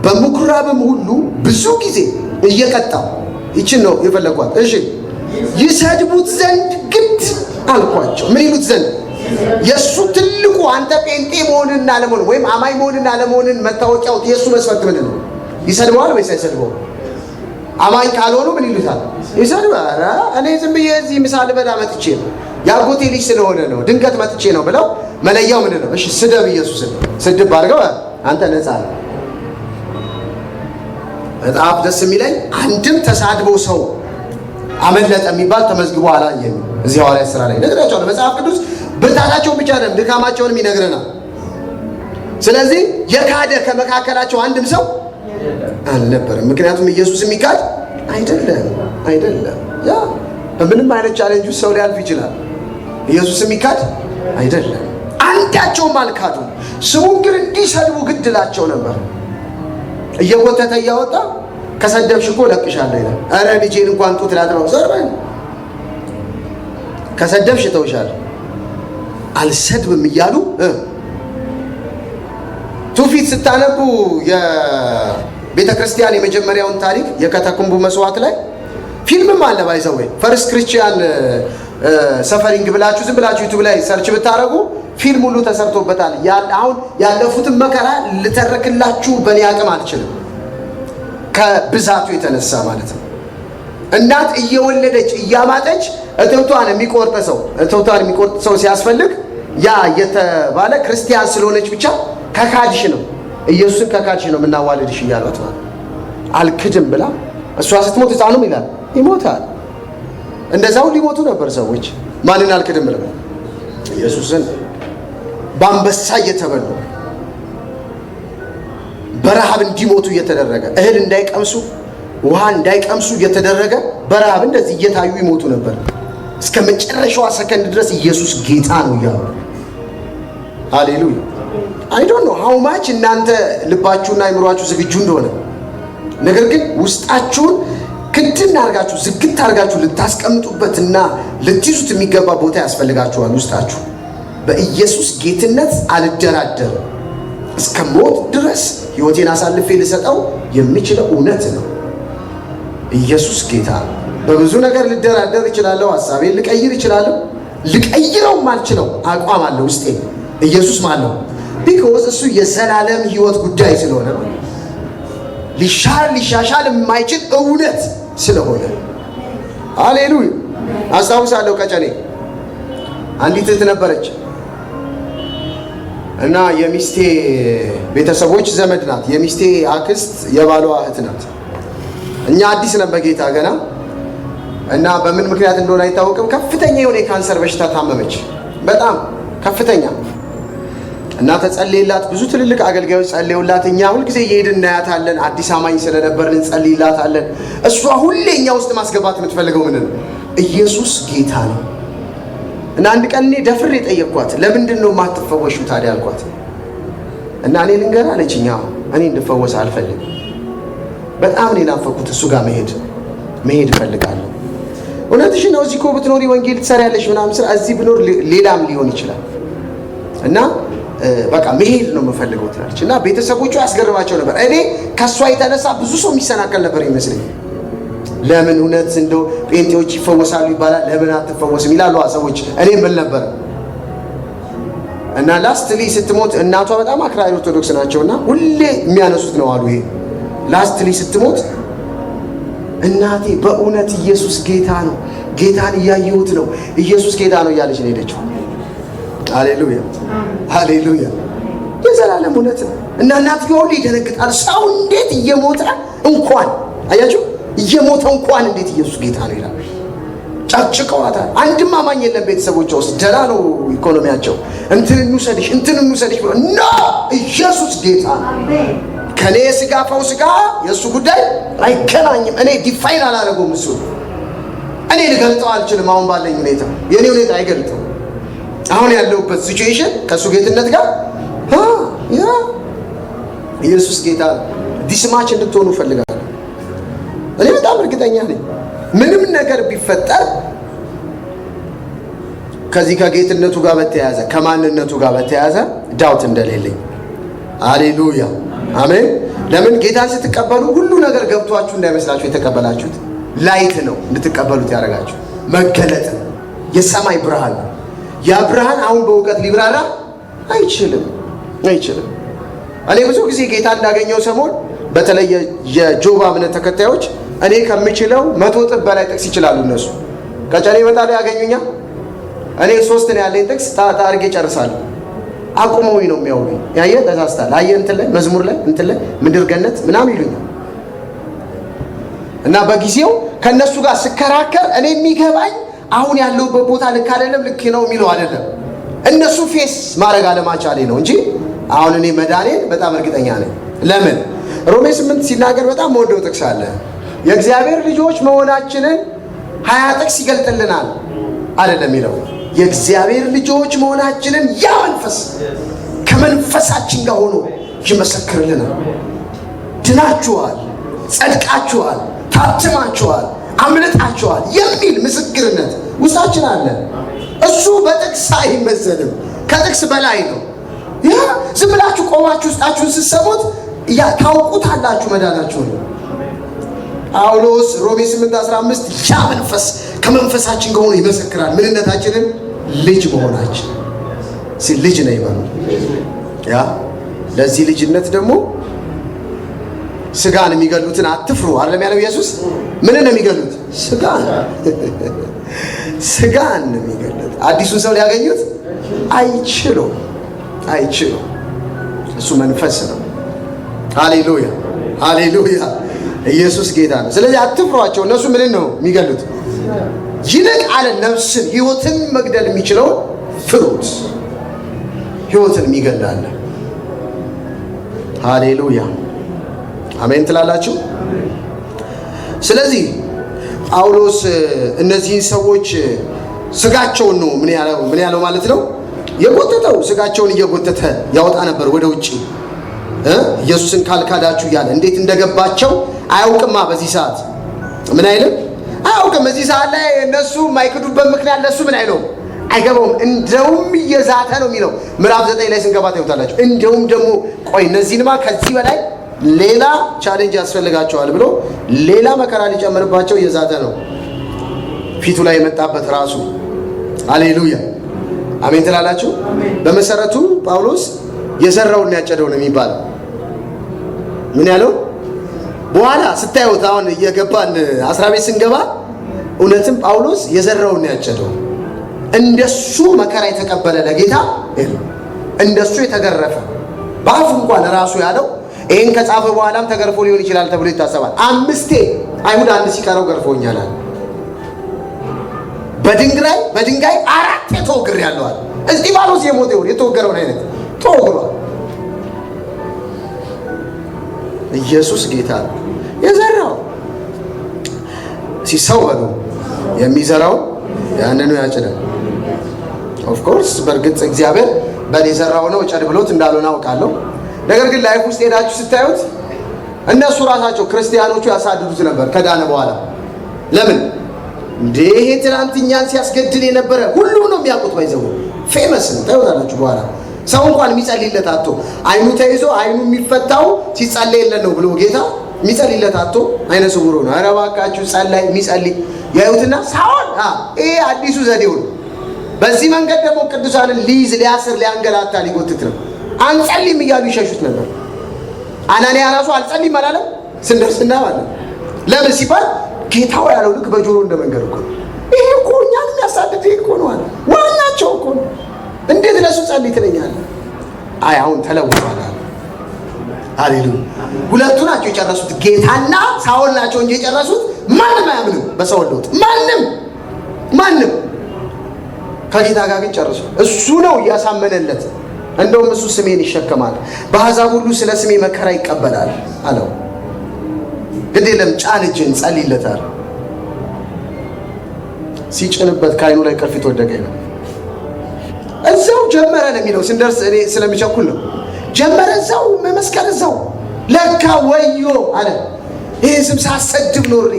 በምኩራብም ሁሉ ብዙ ጊዜ እየቀጣው ይችን ነው የፈለኳት። እሺ ይሰድቡት ዘንድ ግድ አልኳቸው። ምን ይሉት ዘንድ? የእሱ ትልቁ አንተ ጴንጤ መሆንና አለመሆን ወይም አማኝ መሆንና አለመሆንን መታወቂያው የእሱ መስፈርት ምንድን ነው? ይሰድበዋል ወይስ አይሰድበውም? አማኝ ካልሆኑ ምን ይሉታል? ይሰድባል። እኔ ዝም ብዬ እዚህ ምሳ ልበላ መጥቼ ነው፣ የአጎቴ ልጅ ስለሆነ ነው፣ ድንገት መጥቼ ነው ብለው መለያው ምንድን ነው? እሺ ስደብ፣ ኢየሱስን ስድብ አድርገው አንተ ነፃ ነው። በጣም ደስ የሚለኝ አንድም ተሳድቦ ሰው አመለጠ የሚባል ተመዝግቦ አላየም። እዚህ ሐዋርያት ሥራ ላይ ነግራቸዋለሁ። መጽሐፍ ቅዱስ ብርታታቸውን ብቻ አይደለም ድካማቸውንም ይነግረናል። ስለዚህ የካደ ከመካከላቸው አንድም ሰው አልነበረም። ምክንያቱም ኢየሱስ የሚካድ አይደለም። ያ በምንም አይነት ቻሌንጅ ውስጥ ሰው ሊያልፍ ይችላል። ኢየሱስ የሚካድ አይደለም። አንዳቸውም አልካዱም። ስሙን ግን እንዲሰድቡ ግድላቸው ነበር። እየጎተተ እያወጣ ከሰደብሽ እኮ ለቅሻለሁ ይላል። ኧረ ልጄን እንኳን ጡት ላጥባው ዞር በል። ከሰደብሽ ተውሻለሁ አልሰድብም እያሉ ትውፊት ስታነቡ የቤተ ክርስቲያን የመጀመሪያውን ታሪክ የከተኩምቡ መስዋዕት ላይ ፊልምም አለ። ባይዘው ፈርስት ክርስቲያን ሰፈሪንግ ብላችሁ ዝም ብላችሁ ዩቲዩብ ላይ ሰርች ብታረጉ ፊልም ሁሉ ተሰርቶበታል። አሁን ያለፉትን መከራ ልተረክላችሁ በእኔ አቅም አልችልም፣ ከብዛቱ የተነሳ ማለት ነው። እናት እየወለደች እያማጠች እትብቷን የሚቆርጥ ሰው ሲያስፈልግ ያ የተባለ ክርስቲያን ስለሆነች ብቻ ከካድሽ ነው ኢየሱስን ከካድሽ ነው የምናዋልድሽ እያሏት ማለት አልክድም ብላ እሷ ስትሞት ሕፃኑም ይላል ይሞታል። እንደዛው ሊሞቱ ነበር ሰዎች። ማንን አልክድም ብለው? ኢየሱስን። በአንበሳ እየተበሉ በረሃብ እንዲሞቱ እየተደረገ እህል እንዳይቀምሱ ውሃ እንዳይቀምሱ እየተደረገ በረሃብ እንደዚህ እየታዩ ይሞቱ ነበር። እስከ መጨረሻዋ ሰከንድ ድረስ ኢየሱስ ጌታ ነው እያሉ ሃሌሉያ። አይ ዶንት ኖ ሃው ማች እናንተ ልባችሁና አይምሯችሁ ዝግጁ እንደሆነ፣ ነገር ግን ውስጣችሁን ክንድን አድርጋችሁ ዝግት አድርጋችሁ ልታስቀምጡበትና ልትይዙት የሚገባ ቦታ ያስፈልጋችኋል። ውስጣችሁ በኢየሱስ ጌትነት አልደራደርም፣ እስከ ሞት ድረስ ሕይወቴን አሳልፌ ልሰጠው የሚችለው እውነት ነው። ኢየሱስ ጌታ ነው። በብዙ ነገር ልደራደር እችላለሁ፣ ሐሳቤን ልቀይር እችላለሁ። ልቀይረው ማልችለው አቋም አለ ውስጤ። ኢየሱስ ማለት ነው። ቢኮዝ እሱ የዘላለም ሕይወት ጉዳይ ስለሆነ ነው። ሊሻሻል የማይችል እውነት ስለሆነ ሃሌሉያ። አስታውሳለሁ ቀጨኔ አንዲት እህት ነበረች እና የሚስቴ ቤተሰቦች ዘመድ ናት። የሚስቴ አክስት የባሏ እህት ናት። እኛ አዲስ ነን በጌታ ገና እና በምን ምክንያት እንደሆነ አይታወቅም ከፍተኛ የሆነ የካንሰር በሽታ ታመመች። በጣም ከፍተኛ እና ተጸልይላት፣ ብዙ ትልልቅ አገልጋዮች ጸልዩላት። እኛ ሁልጊዜ እየሄድን እናያታለን። አዲስ አማኝ ስለነበርን እንጸልይላታለን። እሷ ሁሌ እኛ ውስጥ ማስገባት የምትፈልገው ምን ነው? ኢየሱስ ጌታ ነው። እና አንድ ቀን እኔ ደፍሬ ጠየቅኳት፣ ለምንድን ነው የማትፈወሺው ታዲያ አልኳት። እና እኔ ልንገር አለችኝ፣ እኔ እንድፈወስ አልፈልግም። በጣም እኔ ናፈኩት እሱ ጋር መሄድ እፈልጋለሁ። እውነትሽ ነው፣ እዚህ እኮ ብትኖሪ ወንጌል ትሰሪያለሽ ምናምን ስራ፣ እዚህ ብኖር ሌላም ሊሆን ይችላል እና በቃ መሄድ ነው የምፈልገው ትላለች። እና ቤተሰቦቿ ያስገርማቸው ነበር። እኔ ከእሷ የተነሳ ብዙ ሰው የሚሰናከል ነበር ይመስለኝ። ለምን እውነት እንደው ጴንጤዎች ይፈወሳሉ ይባላል፣ ለምን አትፈወስም ይላሉ ሰዎች። እኔ ምን ነበር እና ላስትሊ ስትሞት እናቷ በጣም አክራሪ ኦርቶዶክስ ናቸውና ሁሌ የሚያነሱት ነው አሉ። ይሄ ላስትሊ ስትሞት እናቴ በእውነት ኢየሱስ ጌታ ነው፣ ጌታን እያየሁት ነው፣ ኢየሱስ ጌታ ነው እያለች ነው ሄደችው። ሃሌሉያ ሃሌሉያ። የዘላለም እውነት ነው። እና እናትየው ሁሉ ይደነግጣል። ሰው እንዴት እየሞተ እንኳን አያችሁ፣ እየሞተ እንኳን እንዴት ኢየሱስ ጌታ ነው ይላል። ጨቅጭቀዋታል። አንድም አማኝ የለም ቤተሰቦቿ ውስጥ። ደህና ነው ኢኮኖሚያቸው። እንትን እንውሰድሽ ብሎ ኖ ኢየሱስ ጌታ ነው። ከኔ ስጋ ፈውስ ጋር የእሱ ጉዳይ አይገናኝም። እኔ ዲፋይን አላደረገውም። እሱ እኔ ልገልጠው አልችልም። አሁን ባለኝ ሁኔታ የእኔ ሁኔታ አይገልጠው። አሁን ያለሁበት ሲቹዌሽን ከእሱ ጌትነት ጋር ኢየሱስ ጌታ ዲስማች እንድትሆኑ እፈልጋለሁ። እኔ በጣም እርግጠኛ ነኝ ምንም ነገር ቢፈጠር ከዚህ ከጌትነቱ ጋር በተያያዘ ከማንነቱ ጋር በተያያዘ ዳውት እንደሌለኝ። ሃሌሉያ አሜን። ለምን ጌታን ስትቀበሉ ሁሉ ነገር ገብቷችሁ እንዳይመስላችሁ የተቀበላችሁት ላይት ነው እንድትቀበሉት ያደረጋችሁ መገለጥ ነው። የሰማይ ብርሃን ነው። ያ ብርሃን አሁን በእውቀት ሊብራራ አይችልም። እኔ ብዙ ጊዜ ጌታ እንዳገኘው ሰሞን በተለይ የጆባ እምነት ተከታዮች እኔ ከምችለው 100 እጥፍ በላይ ጥቅስ ይችላሉ እነሱ። ቀጨኔ ይመጣሉ ያገኙኛል። እኔ 3 ነው ያለኝ ጥቅስ ታርጌ ጨርሳለሁ። አቁመውኝ ነው የሚያውሉኝ። ያየ ተሳስታል፣ አየ እንትን ላይ መዝሙር ላይ እንትን ላይ ምድር ገነት ምናምን ይሉኛል። እና በጊዜው ከነሱ ጋር ስከራከር እኔ የሚገባኝ አሁን ያለውበት ቦታ ልክ አይደለም፣ ልክ ነው የሚለው አይደለም። እነሱ ፌስ ማድረግ አለማቻሌ ነው እንጂ አሁን እኔ መዳኔን በጣም እርግጠኛ ነኝ። ለምን ሮሜ 8 ሲናገር በጣም ወደው ጥቅስ አለ። የእግዚአብሔር ልጆች መሆናችንን 20 ጥቅስ ይገልጥልናል አይደለም የሚለው። የእግዚአብሔር ልጆች መሆናችንን ያ መንፈስ ከመንፈሳችን ጋር ሆኖ ይመሰክርልናል። ድናችኋል፣ ጸድቃችኋል፣ ታትማችኋል፣ አምልጣችኋል የሚል ምስክርነት ውስጣችን አለ። እሱ በጥቅስ አይመዘንም፣ ከጥቅስ በላይ ነው። ያ ዝም ብላችሁ ቆማችሁ ውስጣችሁን ስትሰሙት ታውቁታላችሁ መዳናችሁን። ጳውሎስ ሮሜ 8:15 ያ መንፈስ ከመንፈሳችን ጋር ሆኖ ይመሰክራል ምንነታችንን፣ ልጅ መሆናችን። ልጅ ነው ይበሉ። ያ ለዚህ ልጅነት ደግሞ ስጋን የሚገሉትን አትፍሩ አይደለም ያለው ኢየሱስ። ምን ነው የሚገሉት? ስጋን ነው የሚገሉት። አዲሱን ሰው ሊያገኙት አይችሉም። እሱ መንፈስ ነው። ሃሌሉያ ሃሌሉያ፣ ኢየሱስ ጌታ ነው። ስለዚህ አትፍሯቸው። እነሱ ምን ነው የሚገሉት? ይልቅ አለ ነፍስን ሕይወትን መግደል የሚችለውን ፍሩት። ሕይወትን የሚገላለ። ሃሌሉያ አሜን ትላላችሁ። ስለዚህ ጳውሎስ እነዚህን ሰዎች ስጋቸውን ነው ምን ያለው ማለት ነው የጎተተው። ስጋቸውን እየጎተተ ያወጣ ነበር ወደ ውጪ። ኢየሱስን ካልካዳችሁ እያለ እንዴት እንደገባቸው አያውቅማ። በዚህ ሰዓት ምን አይልም አያውቅም። በዚህ ሰዓት ላይ እነሱ የማይክዱበት ምክንያት ለሱ ምን አይለውም፣ አይገባውም። እንደውም እየዛተ ነው የሚለው ምዕራፍ 9 ላይ ስንገባ ታዩታላችሁ። እንደውም ደግሞ ቆይ እነዚህንማ ከዚህ በላይ ሌላ ቻሌንጅ ያስፈልጋቸዋል ብሎ ሌላ መከራ ሊጨምርባቸው እየዛተ ነው ፊቱ ላይ የመጣበት ራሱ። ሃሌሉያ አሜን ትላላችሁ። በመሰረቱ ጳውሎስ የዘራውን ያጨደው ነው የሚባለው። ምን ያለው በኋላ ስታዩት አሁን እየገባን 10 ቤት ስንገባ እውነትም ጳውሎስ የዘራውን ያጨደው። እንደሱ መከራ የተቀበለ ለጌታ እንደሱ የተገረፈ በአፉ እንኳን ራሱ ያለው ይሄን ከጻፈ በኋላም ተገርፎ ሊሆን ይችላል ተብሎ ይታሰባል። 5 አይሁድ አንድ ሲቀረው ገርፎኛል። በድንጋይ 4 ተወግሬያለሁ አለ። እስጢፋኖስ የሞተውን የተወገረውን አይነት ተወግሯል። ኢየሱስ ጌታ ነው። የዘራው ሲሰው በሉ የሚዘራው ያንኑ ያጭዳል። ኦፍ ኮርስ በእርግጥ እግዚአብሔር በኔ ዘራው ነው ጨድ ብሎት እንዳልሆነ አውቃለሁ። ነገር ግን ላይፍ ውስጥ ሄዳችሁ ስታዩት እነሱ ራሳቸው ክርስቲያኖቹ ያሳድዱት ነበር ከዳነ በኋላ። ለምን እንዴ ይሄ ትናንትኛን ሲያስገድል የነበረ ሁሉ ነው የሚያውቁት። ባይዘው ፌመስ ነው ታዩታላችሁ። በኋላ ሰው እንኳን የሚጸልይለት አጥቶ አይኑ ተይዞ አይኑ የሚፈታው ሲጸልይለት ነው ብሎ ጌታ የሚጸልይለት አጥቶ አይነ ስውር ነው። ኧረ እባካችሁ ጸልይ የሚጸልይ ያዩትና ሳውል ይሄ አዲሱ ዘዴው ነው። በዚህ መንገድ ደግሞ ቅዱሳንን ሊይዝ ሊያስር ሊያንገላታ ሊጎትት ነው። አንጸልይም እያሉ ይሸሹት ነበር። አናንያ ራሱ አልጸልይም አላለም ስንደርስና ማለት ለምን ሲባል ጌታው ያለው ልክ በጆሮ እንደመንገር እኮ ይሄ እኮ እኛን የሚያሳድድ እኮ ነው አለ። ዋናቸው እኮ ነው። እንዴት ለሱ ጸልይ ትለኛለህ? አይ አሁን ተለውጧል አለ። ሃሌሉያ። ሁለቱ ናቸው የጨረሱት፣ ጌታና ሳውል ናቸው እንጂ የጨረሱት ማንም አያምንም በሳውል ለውጥ። ማንም ከጌታ ጋር ግን ጨርሶ እሱ ነው እያሳመነለት። እንደውም እሱ ስሜን ይሸከማል፣ በአሕዛብ ሁሉ ስለ ስሜ መከራ ይቀበላል አለው። ግድ የለም ጫን እጅን ጸልይለታል። ሲጭንበት ከአይኑ ላይ ቅርፊት ወደቀ ነው። እዛው ጀመረ ነው የሚለው። ስንደርስ እኔ ስለሚቸኩል ነው ጀመረ። እዛው መመስከር እዛው ለካ ወዮ አለ። ይሄ ስም ሳሰድብ ኖሬ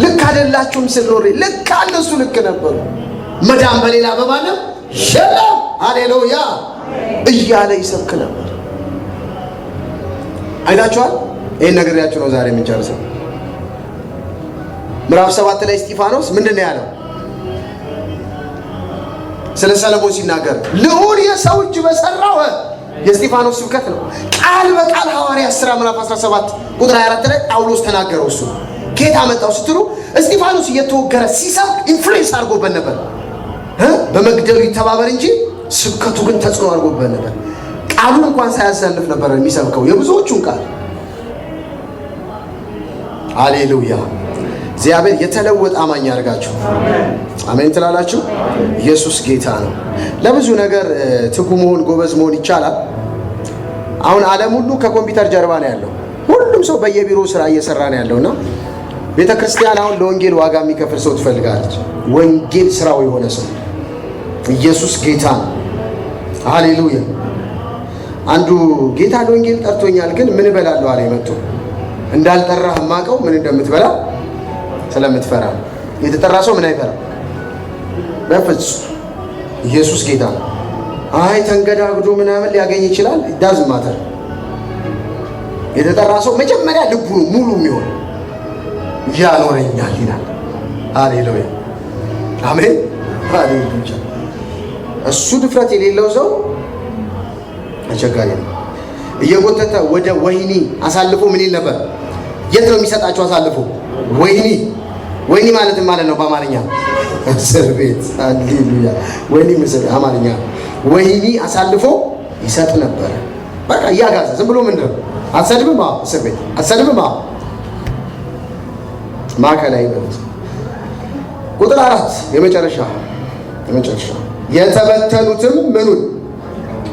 ልክ አይደላችሁም ስል ኖሬ ልክ እነሱ ልክ ነበሩ። መዳን በሌላ በማንም የለም ሃሌሉያ እያለ ይሰብክ ነበር። አይታችኋል። ይሄን ነገር ያችሁ ነው ዛሬ የምንጨርሰው። ምዕራፍ 7 ላይ እስጢፋኖስ ምንድን ነው ያለው? ስለ ሰለሞን ሲናገር ልዑል የሰው እጅ በሰራው የእስጢፋኖስ ስብከት ነው። ቃል በቃል ሐዋርያት ሥራ ምዕራፍ 17 ቁጥር 24 ላይ ጳውሎስ ተናገረው። እሱ ከየት አመጣው ስትሉ እስጢፋኖስ እየተወገረ ሲሰብክ ኢንፍሉዌንስ አድርጎበት ነበር። በመግደሉ ይተባበር እንጂ ስብከቱ ግን ተጽዕኖ አድርጎበት ነበር። ቃሉን እንኳን ሳያሳልፍ ነበር የሚሰብከው የብዙዎቹን ቃል። ሃሌሉያ። እግዚአብሔር የተለወጠ አማኝ ያርጋችሁ። አሜን ትላላችሁ። ኢየሱስ ጌታ ነው። ለብዙ ነገር ትጉ መሆን ጎበዝ መሆን ይቻላል። አሁን ዓለም ሁሉ ከኮምፒውተር ጀርባ ነው ያለው። ሁሉም ሰው በየቢሮ ስራ እየሰራ ነው ያለውና ቤተክርስቲያን አሁን ለወንጌል ዋጋ የሚከፍል ሰው ትፈልጋለች። ወንጌል ስራው የሆነ ሰው። ኢየሱስ ጌታ ነው። ሃሌሉያ። አንዱ ጌታ ለወንጌል ጠርቶኛል ግን ምን እበላለሁ አለ መጥቶ። እንዳልጠራህ ማቀው ምን እንደምትበላ ስለምትፈራ። የተጠራ ሰው ምን አይፈራ በፍጹም። ኢየሱስ ጌታ ነው። አይ ተንገዳግዶ ምናምን ሊያገኝ ይችላል። ዳዝ ማተር። የተጠራ ሰው መጀመሪያ ልቡ ሙሉ የሚሆን ያኖረኛል ይላል። ሃሌሉያ አሜን ሃሌሉያ። እሱ ድፍረት የሌለው ሰው አስቸጋሪ ነው። እየጎተተ ወደ ወህኒ አሳልፎ ምን ይል ነበር? የት ነው የሚሰጣቸው አሳልፎ? ወህኒ። ወህኒ ማለት ነው በአማርኛ እስር ቤት። ሃሌሉያ ወህኒ ምስል አማርኛ። ወህኒ አሳልፎ ይሰጥ ነበር። በቃ እያጋዘ ዝም ብሎ ምንድን ነው አትሰድብም? እስር ቤት አትሰድብም? ማዕከላዊ በሉት። ቁጥር 4 የመጨረሻ የተበተኑትም ምኑን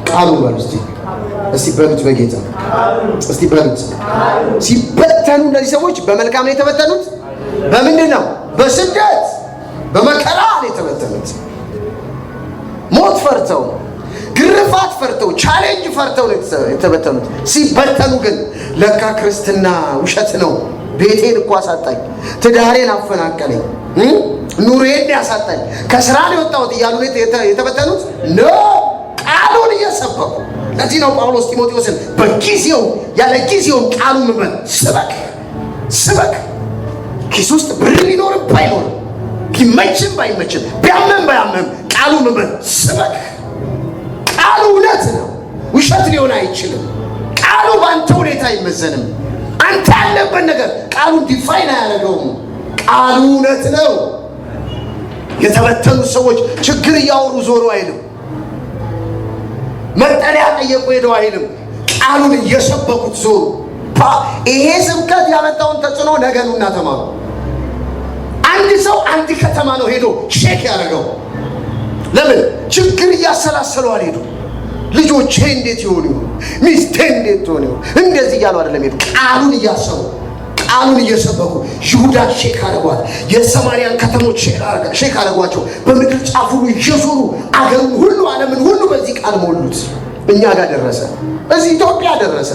ቃሉ በሉ እስቲ በሉት በጌታ እስቲ በሉት። ሲበተኑ እነዚህ ሰዎች በመልካም ነው የተበተኑት። በምንድን ነው? በስደት በመከራ ነው የተበተኑት። ሞት ፈርተው፣ ግርፋት ፈርተው፣ ቻሌንጅ ፈርተው ነው የተበተኑት። ሲበተኑ ግን ለካ ክርስትና ውሸት ነው፣ ቤቴን እኮ አሳጣኝ፣ ትዳሬን አፈናቀለኝ፣ ኑሬን ያሳጣኝ፣ ከስራ ነው የወጣሁት እያሉ የተበተኑት ነው ቃሉን እየሰበኩ። ለዚህ ነው ጳውሎስ ጢሞቴዎስን በጊዜው ያለ ጊዜውም ቃሉን ምን ስበክ። ኪስ ውስጥ ብር ሊኖርም ባይኖርም ቢመችም ባይመችም ቢያመም ባያመም ቃሉን ምን ስበክ። ቃሉ እውነት ነው፣ ውሸት ሊሆን አይችልም። ቃሉ በአንተ ሁኔታ አይመዘንም። አንተ ያለበት ነገር ቃሉን ዲፋይን አያደርገውም። ቃሉ እውነት ነው። የተበተኑ ሰዎች ችግር እያወሩ ዞሩ አይልም። መጠለያ ጠየቁ ሄደው አይልም። ቃሉን እየሰበኩት ዞሩ። ይሄ ስብከት ያመጣውን ተጽዕኖ ነገኑና ተማሩ። አንድ ሰው አንድ ከተማ ነው ሄዶ ሼክ ያደረገው። ለምን? ችግር እያሰላሰሉ አልሄዱ። ልጆቼ እንዴት ይሆኑ፣ ሚስቴ እንዴት ትሆን፣ እንደዚህ እያሉ አይደለም ሄዱ። ቃሉን እያሰቡ ቃሉን እየሰበኩ ይሁዳን ሼክ አደረጓት። የሰማርያን ከተሞች ሼክ አደረጓቸው። በምድር ጫፍ ሁሉ እየዞሩ አገሩን ሁሉ ዓለምን ሁሉ በዚህ ቃል ሞሉት። እኛ ጋር ደረሰ፣ እዚህ ኢትዮጵያ ደረሰ።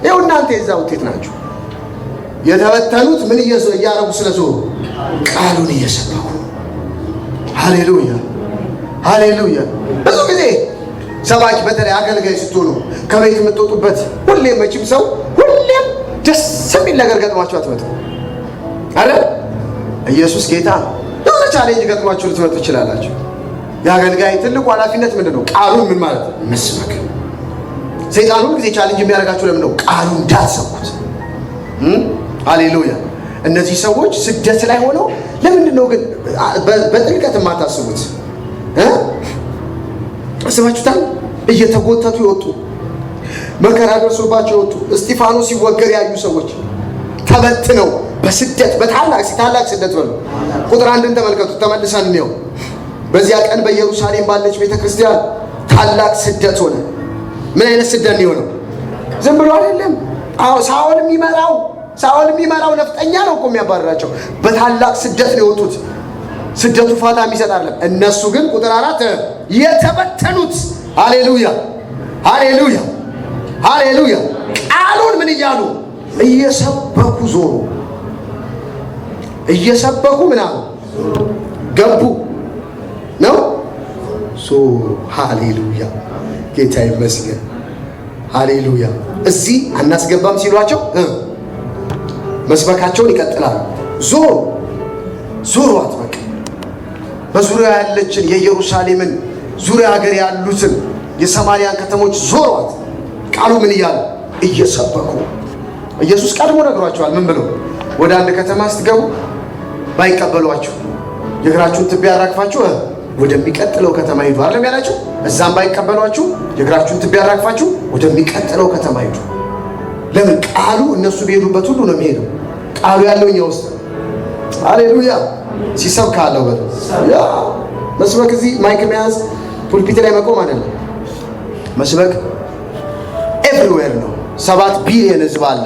ይኸው እናንተ የዛ ውጤት ናችሁ። የተበተኑት ምን እያረጉ ስለዞሩ ቃሉን እየሰበኩ። ሃሌሉያ ሃሌሉያ። ብዙ ጊዜ ሰባኪ በተለይ አገልጋይ ስትሆኑ ከቤት የምትወጡበት ሁሌም መቼም ሰው ሁሌም ደስ የሚል ነገር ገጥሟችሁ አትመጡ አይደል? ኢየሱስ ጌታ የሆነ ቻሌንጅ ገጥሟችሁ ልትመጡ ትችላላችሁ። የአገልጋይ ትልቁ ኃላፊነት ምንድን ነው? ቃሉን ምን ማለት ነው? መስበክ። ሰይጣን ሁሉ ጊዜ ቻሌንጅ የሚያደርጋችሁ ለምን ነው? ቃሉን እንዳትሰብኩት። ሃሌሉያ። እነዚህ ሰዎች ስደት ላይ ሆነው ለምንድን ነው ግን በጥልቀት የማታስቡት? አስባችሁታል? እየተጎተቱ ይወጡ፣ መከራ ደርሶባቸው ይወጡ። እስጢፋኖስ ሲወገር ያዩ ሰዎች ተበትነው በስደት በታላቅ ስደት በሉ። ቁጥር 1 ተመልከቱ። ተመልሰን እንየው። በዚያ ቀን በኢየሩሳሌም ባለች ቤተክርስቲያን ታላቅ ስደት ሆነ። ምን አይነት ስደት ነው? ዝም ብሎ አይደለም። ሳኦል የሚመራው ነፍጠኛ ነው እኮ የሚያባርራቸው። በታላቅ ስደት ነው የወጡት። ስደቱ ፋታ የሚሰጥ አይደለም። እነሱ ግን ቁጥር 4 የተበተኑት ሃሌሉያ ሃሌሉያ ሃሌሉያ ቃሉን ምን እያሉ እየሰበኩ ዞሩ። እየሰበኩ ምን አሉ? ገቡ ነው ሃሌሉያ ጌታ ይመስገን ሃሌሉያ። እዚህ አናስገባም ሲሏቸው መስበካቸውን ይቀጥላሉ። ዞሯት በቃ በዙሪያ ያለችን የኢየሩሳሌምን ዙሪያ ሀገር ያሉትን የሰማርያን ከተሞች ዞሯት። ቃሉ ምን እያሉ እየሰበኩ። ኢየሱስ ቀድሞ ነግሯቸዋል። ምን ብሎ? ወደ አንድ ከተማ ስትገቡ ባይቀበሏችሁ የእግራችሁን ትቢያ አራግፋችሁ ወደሚቀጥለው ከተማ ሂዱ አይደለም ያላችሁ? እዛም ባይቀበሏችሁ የእግራችሁን ትቢያ አራግፋችሁ ወደሚቀጥለው ከተማ ሂዱ። ለምን? ቃሉ እነሱ በሄዱበት ሁሉ ነው የሚሄደው። ቃሉ ያለው እኛ ውስጥ። ሃሌሉያ። ሲሰብክ አለው በል ያ መስበክ። እዚህ ማይክ መያዝ ፑልፒት ላይ መቆም አይደለም። መስበክ ኤቭሪዌር ነው። 7 ቢሊዮን ህዝብ አለ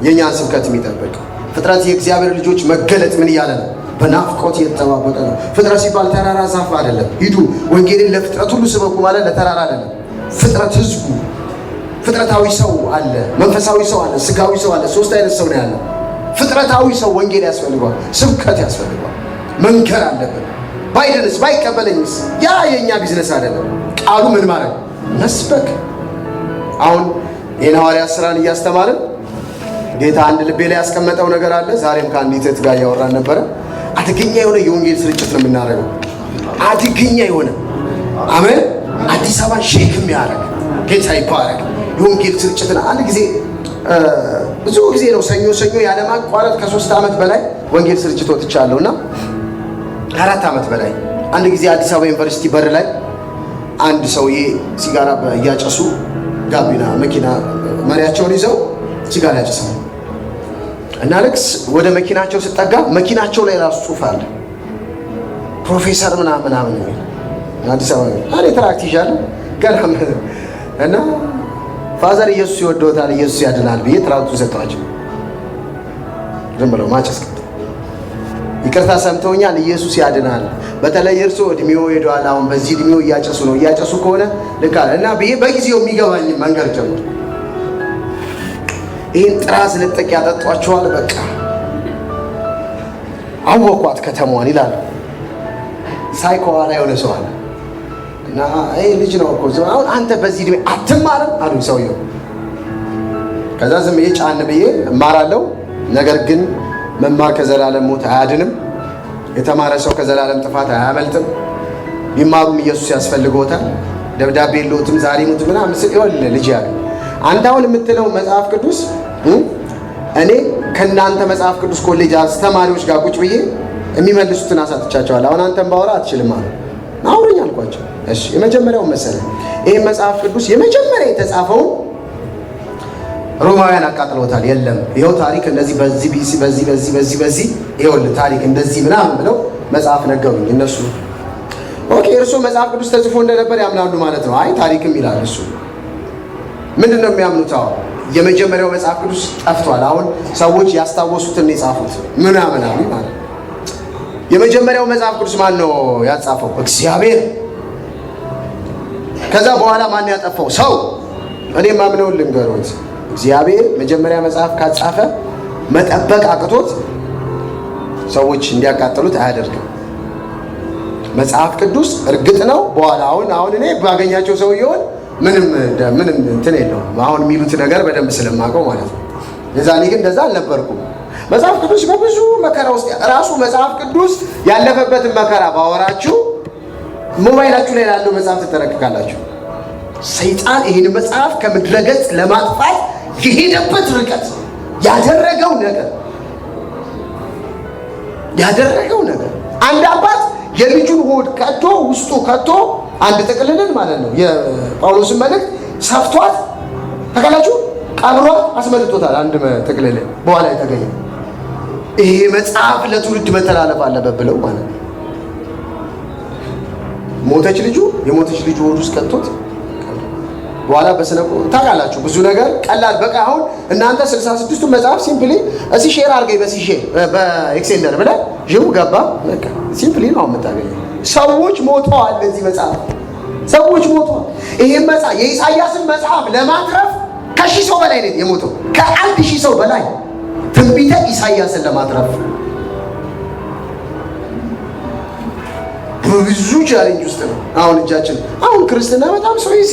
የኛን ስብከት የሚጠብቅ። ፍጥረት የእግዚአብሔር ልጆች መገለጥ ምን እያለ ነው? በናፍቆት እየተጠባበቀ ነው። ፍጥረት ሲባል ተራራ ዛፍ አይደለም። ሂዱ ወንጌልን ለፍጥረት ሁሉ ስበኩ ማለት ለተራራ አይደለም። ፍጥረት ህዝቡ ፍጥረታዊ ሰው አለ፣ መንፈሳዊ ሰው አለ፣ ስጋዊ ሰው አለ። ሶስት አይነት ሰው ነው ያለው። ፍጥረታዊ ሰው ወንጌል ያስፈልገዋል፣ ስብከት ያስፈልገዋል፣ መንከር አለብን። ባይደንስ ባይቀበለኝስ ያ የኛ ቢዝነስ አይደለም። ቃሉ ምን ማለት መስበክ። አሁን ይህን ሐዋርያት ሥራን እያስተማርን ጌታ አንድ ልቤ ላይ ያስቀመጠው ነገር አለ። ዛሬም ከአንዲት እህት ጋር እያወራን ነበረ። አደገኛ የሆነ የወንጌል ስርጭት ነው የምናደርገው። አደገኛ የሆነ አሜን፣ አዲስ አበባ ሼክ የሚያደርግ ጌታ ይባረክ። የወንጌል ስርጭትን አንድ ጊዜ ብዙ ጊዜ ነው ሰኞ ያለማቋረጥ ከ3 ዓመት በላይ ወንጌል ስርጭት ወጥቻለሁ እና ከ4 ዓመት በላይ አንድ ጊዜ አዲስ አበባ ዩኒቨርሲቲ በር ላይ አንድ ሰውዬ ሲጋራ እያጨሱ ጋቢና መኪና መሪያቸውን ይዘው ሲጋራ ያጨሳሉ እና ልክስ ወደ መኪናቸው ስጠጋ መኪናቸው ላይ ራሱ ጽሑፍ አለ ፕሮፌሰር ምናምን የሚል አዲስ አበባ አሬ ትራክት ይዣለሁ ገና እና ፋዘር ኢየሱስ ይወደውታል ኢየሱስ ያድናል ብዬ ትራክቱን ሰጠኋቸው። ዝም ብለው ማጨስ ይቅርታ ሰምተውኛል። ኢየሱስ ያድናል፣ በተለይ እርሶ እድሜው ሄዷል፣ አሁን በዚህ እድሜው እያጨሱ ነው፣ እያጨሱ ከሆነ ልክ አለ እና ብዬ በጊዜው የሚገባኝ መንገድ ጀምሮ ይህን ጥራዝ ልጥቅ ያጠጧቸዋል። በቃ አወቋት ከተማዋን ይላሉ። ሳይኮዋላ የሆነ ሰው አለ እና ይሄ ልጅ ነው እኮ አሁን አንተ በዚህ እድሜ አትማርም አሉኝ ሰውየው። ከዛ ዝም ብዬ ጫን ብዬ እማራለሁ፣ ነገር ግን መማር ከዘላለም ሞት አያድንም። የተማረ ሰው ከዘላለም ጥፋት አያመልጥም። ቢማሩም ኢየሱስ ያስፈልጎታል። ደብዳቤ የለውትም ዛሬ ሙት ምናምን ስል ይኸውልህ ልጅ ያለ አንተ አሁን የምትለው መጽሐፍ ቅዱስ እኔ ከእናንተ መጽሐፍ ቅዱስ ኮሌጅ አስተማሪዎች ጋር ቁጭ ብዬ የሚመልሱትን አሳጥቻቸዋል። አሁን አንተን ባወራ አትችልም አለ። አውሩኝ አልኳቸው። እሺ የመጀመሪያው መሰለኝ ይሄ መጽሐፍ ቅዱስ የመጀመሪያ የተጻፈው ሮማውያን አቃጥለውታል። የለም ይኸው ታሪክ እንደዚህ በዚህ ይኸውልህ ታሪክ እንደዚህ ምናምን ብለው መጽሐፍ ነገሩኝ እነሱ። ኦኬ እርሶ መጽሐፍ ቅዱስ ተጽፎ እንደነበር ያምናሉ ማለት ነው? አይ ታሪክም ይላል እሱ። ምንድን ነው የሚያምኑት? አሁን የመጀመሪያው መጽሐፍ ቅዱስ ጠፍቷል፣ አሁን ሰዎች ያስታወሱትን የጻፉት ምናምን አሉ ማለት። የመጀመሪያው መጽሐፍ ቅዱስ ማን ነው ያጻፈው? እግዚአብሔር። ከዛ በኋላ ማን ያጠፋው? ሰው። እኔ ማምነው ልንገሮት፣ እግዚአብሔር መጀመሪያ መጽሐፍ ካጻፈ መጠበቅ አቅቶት ሰዎች እንዲያቃጥሉት አያደርግም። መጽሐፍ ቅዱስ እርግጥ ነው በኋላ አሁን እኔ ባገኛቸው ሰውየውን ምንም እንትን የለውም አሁን የሚሉት ነገር በደንብ ስለማውቀው ማለት ነው። የዛኔ ግን እንደዛ አልነበርኩም። መጽሐፍ ቅዱስ በብዙ መከራ ውስጥ ራሱ መጽሐፍ ቅዱስ ያለፈበትን መከራ ባወራችሁ ሞባይላችሁ ላይ ያለው መጽሐፍ ትተረክካላችሁ። ሰይጣን ይህን መጽሐፍ ከምድረ ገጽ ለማጥፋት የሄደበት ርቀት ያደረገው ነገር አንድ አባት የልጁን ሆድ ከቶ ውስጡ ከቶ አንድ ጥቅልልን ማለት ነው የጳውሎስን መልእክት ሰፍቷት ተከላችሁ ቀብሯት አስመልጦታል። አንድ ጥቅልልን በኋላ የተገኘ ይሄ መጽሐፍ ለትውልድ መተላለፍ አለበት ብለው ማለት ነው። የሞተች ልጁ ሆድ ውስጥ ከቶት በኋላ በስነቁ ታውቃላችሁ ብዙ ነገር ቀላል። በቃ አሁን እናንተ 66ቱ መጽሐፍ ሲምፕሊ እዚህ ሼር አድርገኝ በኤክሴንደር ብለህ ጅው ገባ በቃ ሲምፕሊ ነው የምታገኘው። ሰዎች ሞተዋል። ለዚህ መጽሐፍ ሰዎች ሞተዋል። ይሄን መጽሐፍ የኢሳይያስን መጽሐፍ ለማትረፍ ከ1000 ሰው በላይ ነው የሞተው። ከ1000 ሰው በላይ ትንቢተ ኢሳይያስን ለማትረፍ በብዙ ቻሌንጅ ውስጥ ነው አሁን እጃችን። አሁን ክርስትና በጣም ሰው ይዚ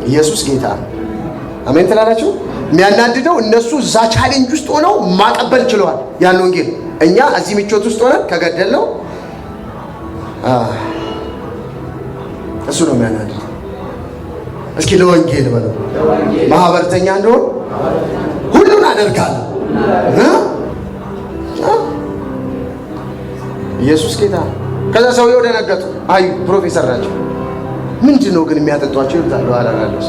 ኢየሱስ ጌታ አሜን ትላላችሁ። የሚያናድደው እነሱ እዛ ቻሌንጅ ውስጥ ሆነው ማቀበል ችለዋል ያን ወንጌል። እኛ እዚህ ምቾት ውስጥ ሆነን ከገደልነው እሱ ነው የሚያናድደው። እስኪ ለወንጌል በለው ማህበርተኛ እንደሆን ሁሉን አደርጋለሁ። ኢየሱስ ጌታ። ከዛ ሰውየው ደነገጡ። አዩ ፕሮፌሰር ናቸው። ምንድን ነው ግን የሚያጠጧቸው? ይሉታል አላላለሁ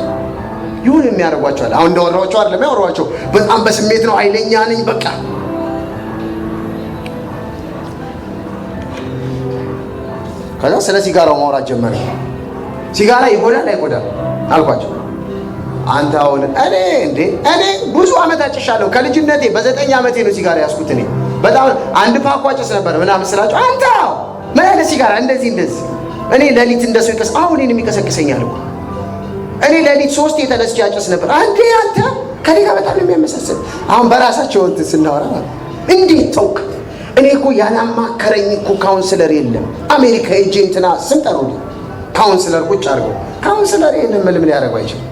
ይሁን የሚያደርጓቸዋል። አሁን እንደወራኋቸው አይደለም ያወራኋቸው። በጣም በስሜት ነው። ኃይለኛ ነኝ በቃ። ከዛ ስለ ሲጋራው ማውራት ጀመረ። ሲጋራ ይጎዳል አይጎዳም አልኳቸው። አንተ አሁን እኔ ብዙ ዓመት አጭሻለሁ። ከልጅነቴ በ9 ዓመቴ ነው ሲጋራ ያስኩት። እኔ በጣም አንድ ፓኮ አጭስ ነበር ምናምን ስላቸው አንተ ምን አይነት ሲጋራ እንደዚህ እኔ ሌሊት እንደሱ አሁን እኔን የሚቀሰቅሰኛል እኮ እኔ ለሊት 3 የተነስቼ አጨስ ነበር። አንዴ አንተ ከኔ ጋር በጣም የሚያመሳስል አሁን በራሳቸው እንትን ስናወራ እንዴት ተውክ? እኔ እኮ ያላማከረኝ እኮ ካውንስለር የለም። አሜሪካ ሄጄ እንትና ስም ጠሩልኝ ካውንስለር ቁጭ አድርገው ካውንስለር ይሄንን ምን ሊያደርጉ አይችልም።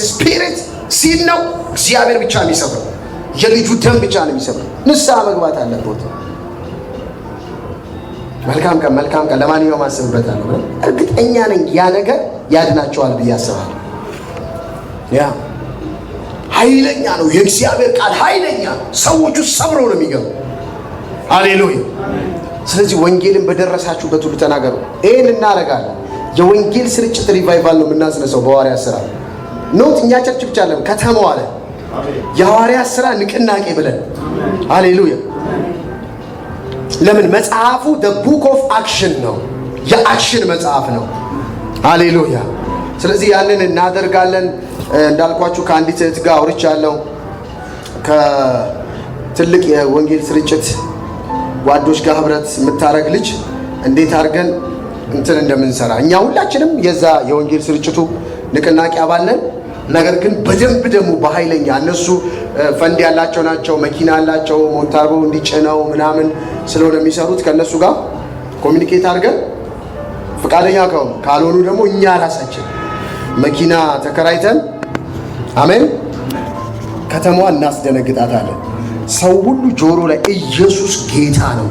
ስፒሪት ሲል ነው እግዚአብሔር ብቻ የሚሰብረው፣ የልጁ ደም ብቻ ነው የሚሰብረው። ንስሐ መግባት አለበት። መልካም ቀን ለማንኛውም አስብበታለሁ። እርግጠኛ ነኝ ያ ነገር ያድናቸዋል ብዬ አስባለሁ። ያ ኃይለኛ ነው የእግዚአብሔር ቃል ኃይለኛ ነው። ሰዎቹ ሰብረው ነው የሚገቡ። ሃሌሉያ። ስለዚህ ወንጌልን በደረሳችሁበት ሁሉ ተናገሩ። ይሄን እናደርጋለን። የወንጌል ስርጭት ሪቫይቫል ነው የምናስነሳው በሐዋርያት ሥራ ኖት እኛ ቸርች ብቻ አለን ከተማው አለ የሐዋርያት ሥራ ንቅናቄ ብለን። ሃሌሉያ። ለምን መጽሐፉ the book of action ነው፣ የአክሽን መጽሐፍ ነው። ሃሌሉያ። ስለዚህ ያንን እናደርጋለን። እንዳልኳችሁ ከአንዲት እህት ጋር አውርቻለሁ። ከትልቅ የወንጌል ስርጭት ጓዶች ጋር ህብረት የምታረግ ልጅ እንዴት አድርገን እንትን እንደምንሰራ እኛ ሁላችንም የዛ የወንጌል ስርጭቱ ንቅናቄ አባል ነን። ነገር ግን በደንብ ደግሞ በኃይለኛ እነሱ ፈንድ ያላቸው ናቸው፣ መኪና ያላቸው ሞንታርቦ እንዲጭነው ምናምን ስለሆነ የሚሰሩት ከእነሱ ጋር ኮሚኒኬት አድርገን ፈቃደኛ ካልሆኑ ደግሞ እኛ ራሳችን መኪና ተከራይተን አሜን ከተማዋ እናስደነግጣታለን። ሰው ሁሉ ጆሮ ላይ ኢየሱስ ጌታ ነው፣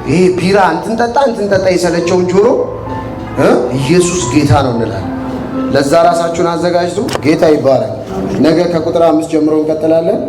ይሄ ቢራ እንትን ጠጣ የሰለቸውን ጆሮ ኢየሱስ ጌታ ነው እንላለን። ለዛ ራሳችሁን አዘጋጅቱ። ጌታ ይባረክ። ነገ ከቁጥር 5 ጀምሮ እንቀጥላለን።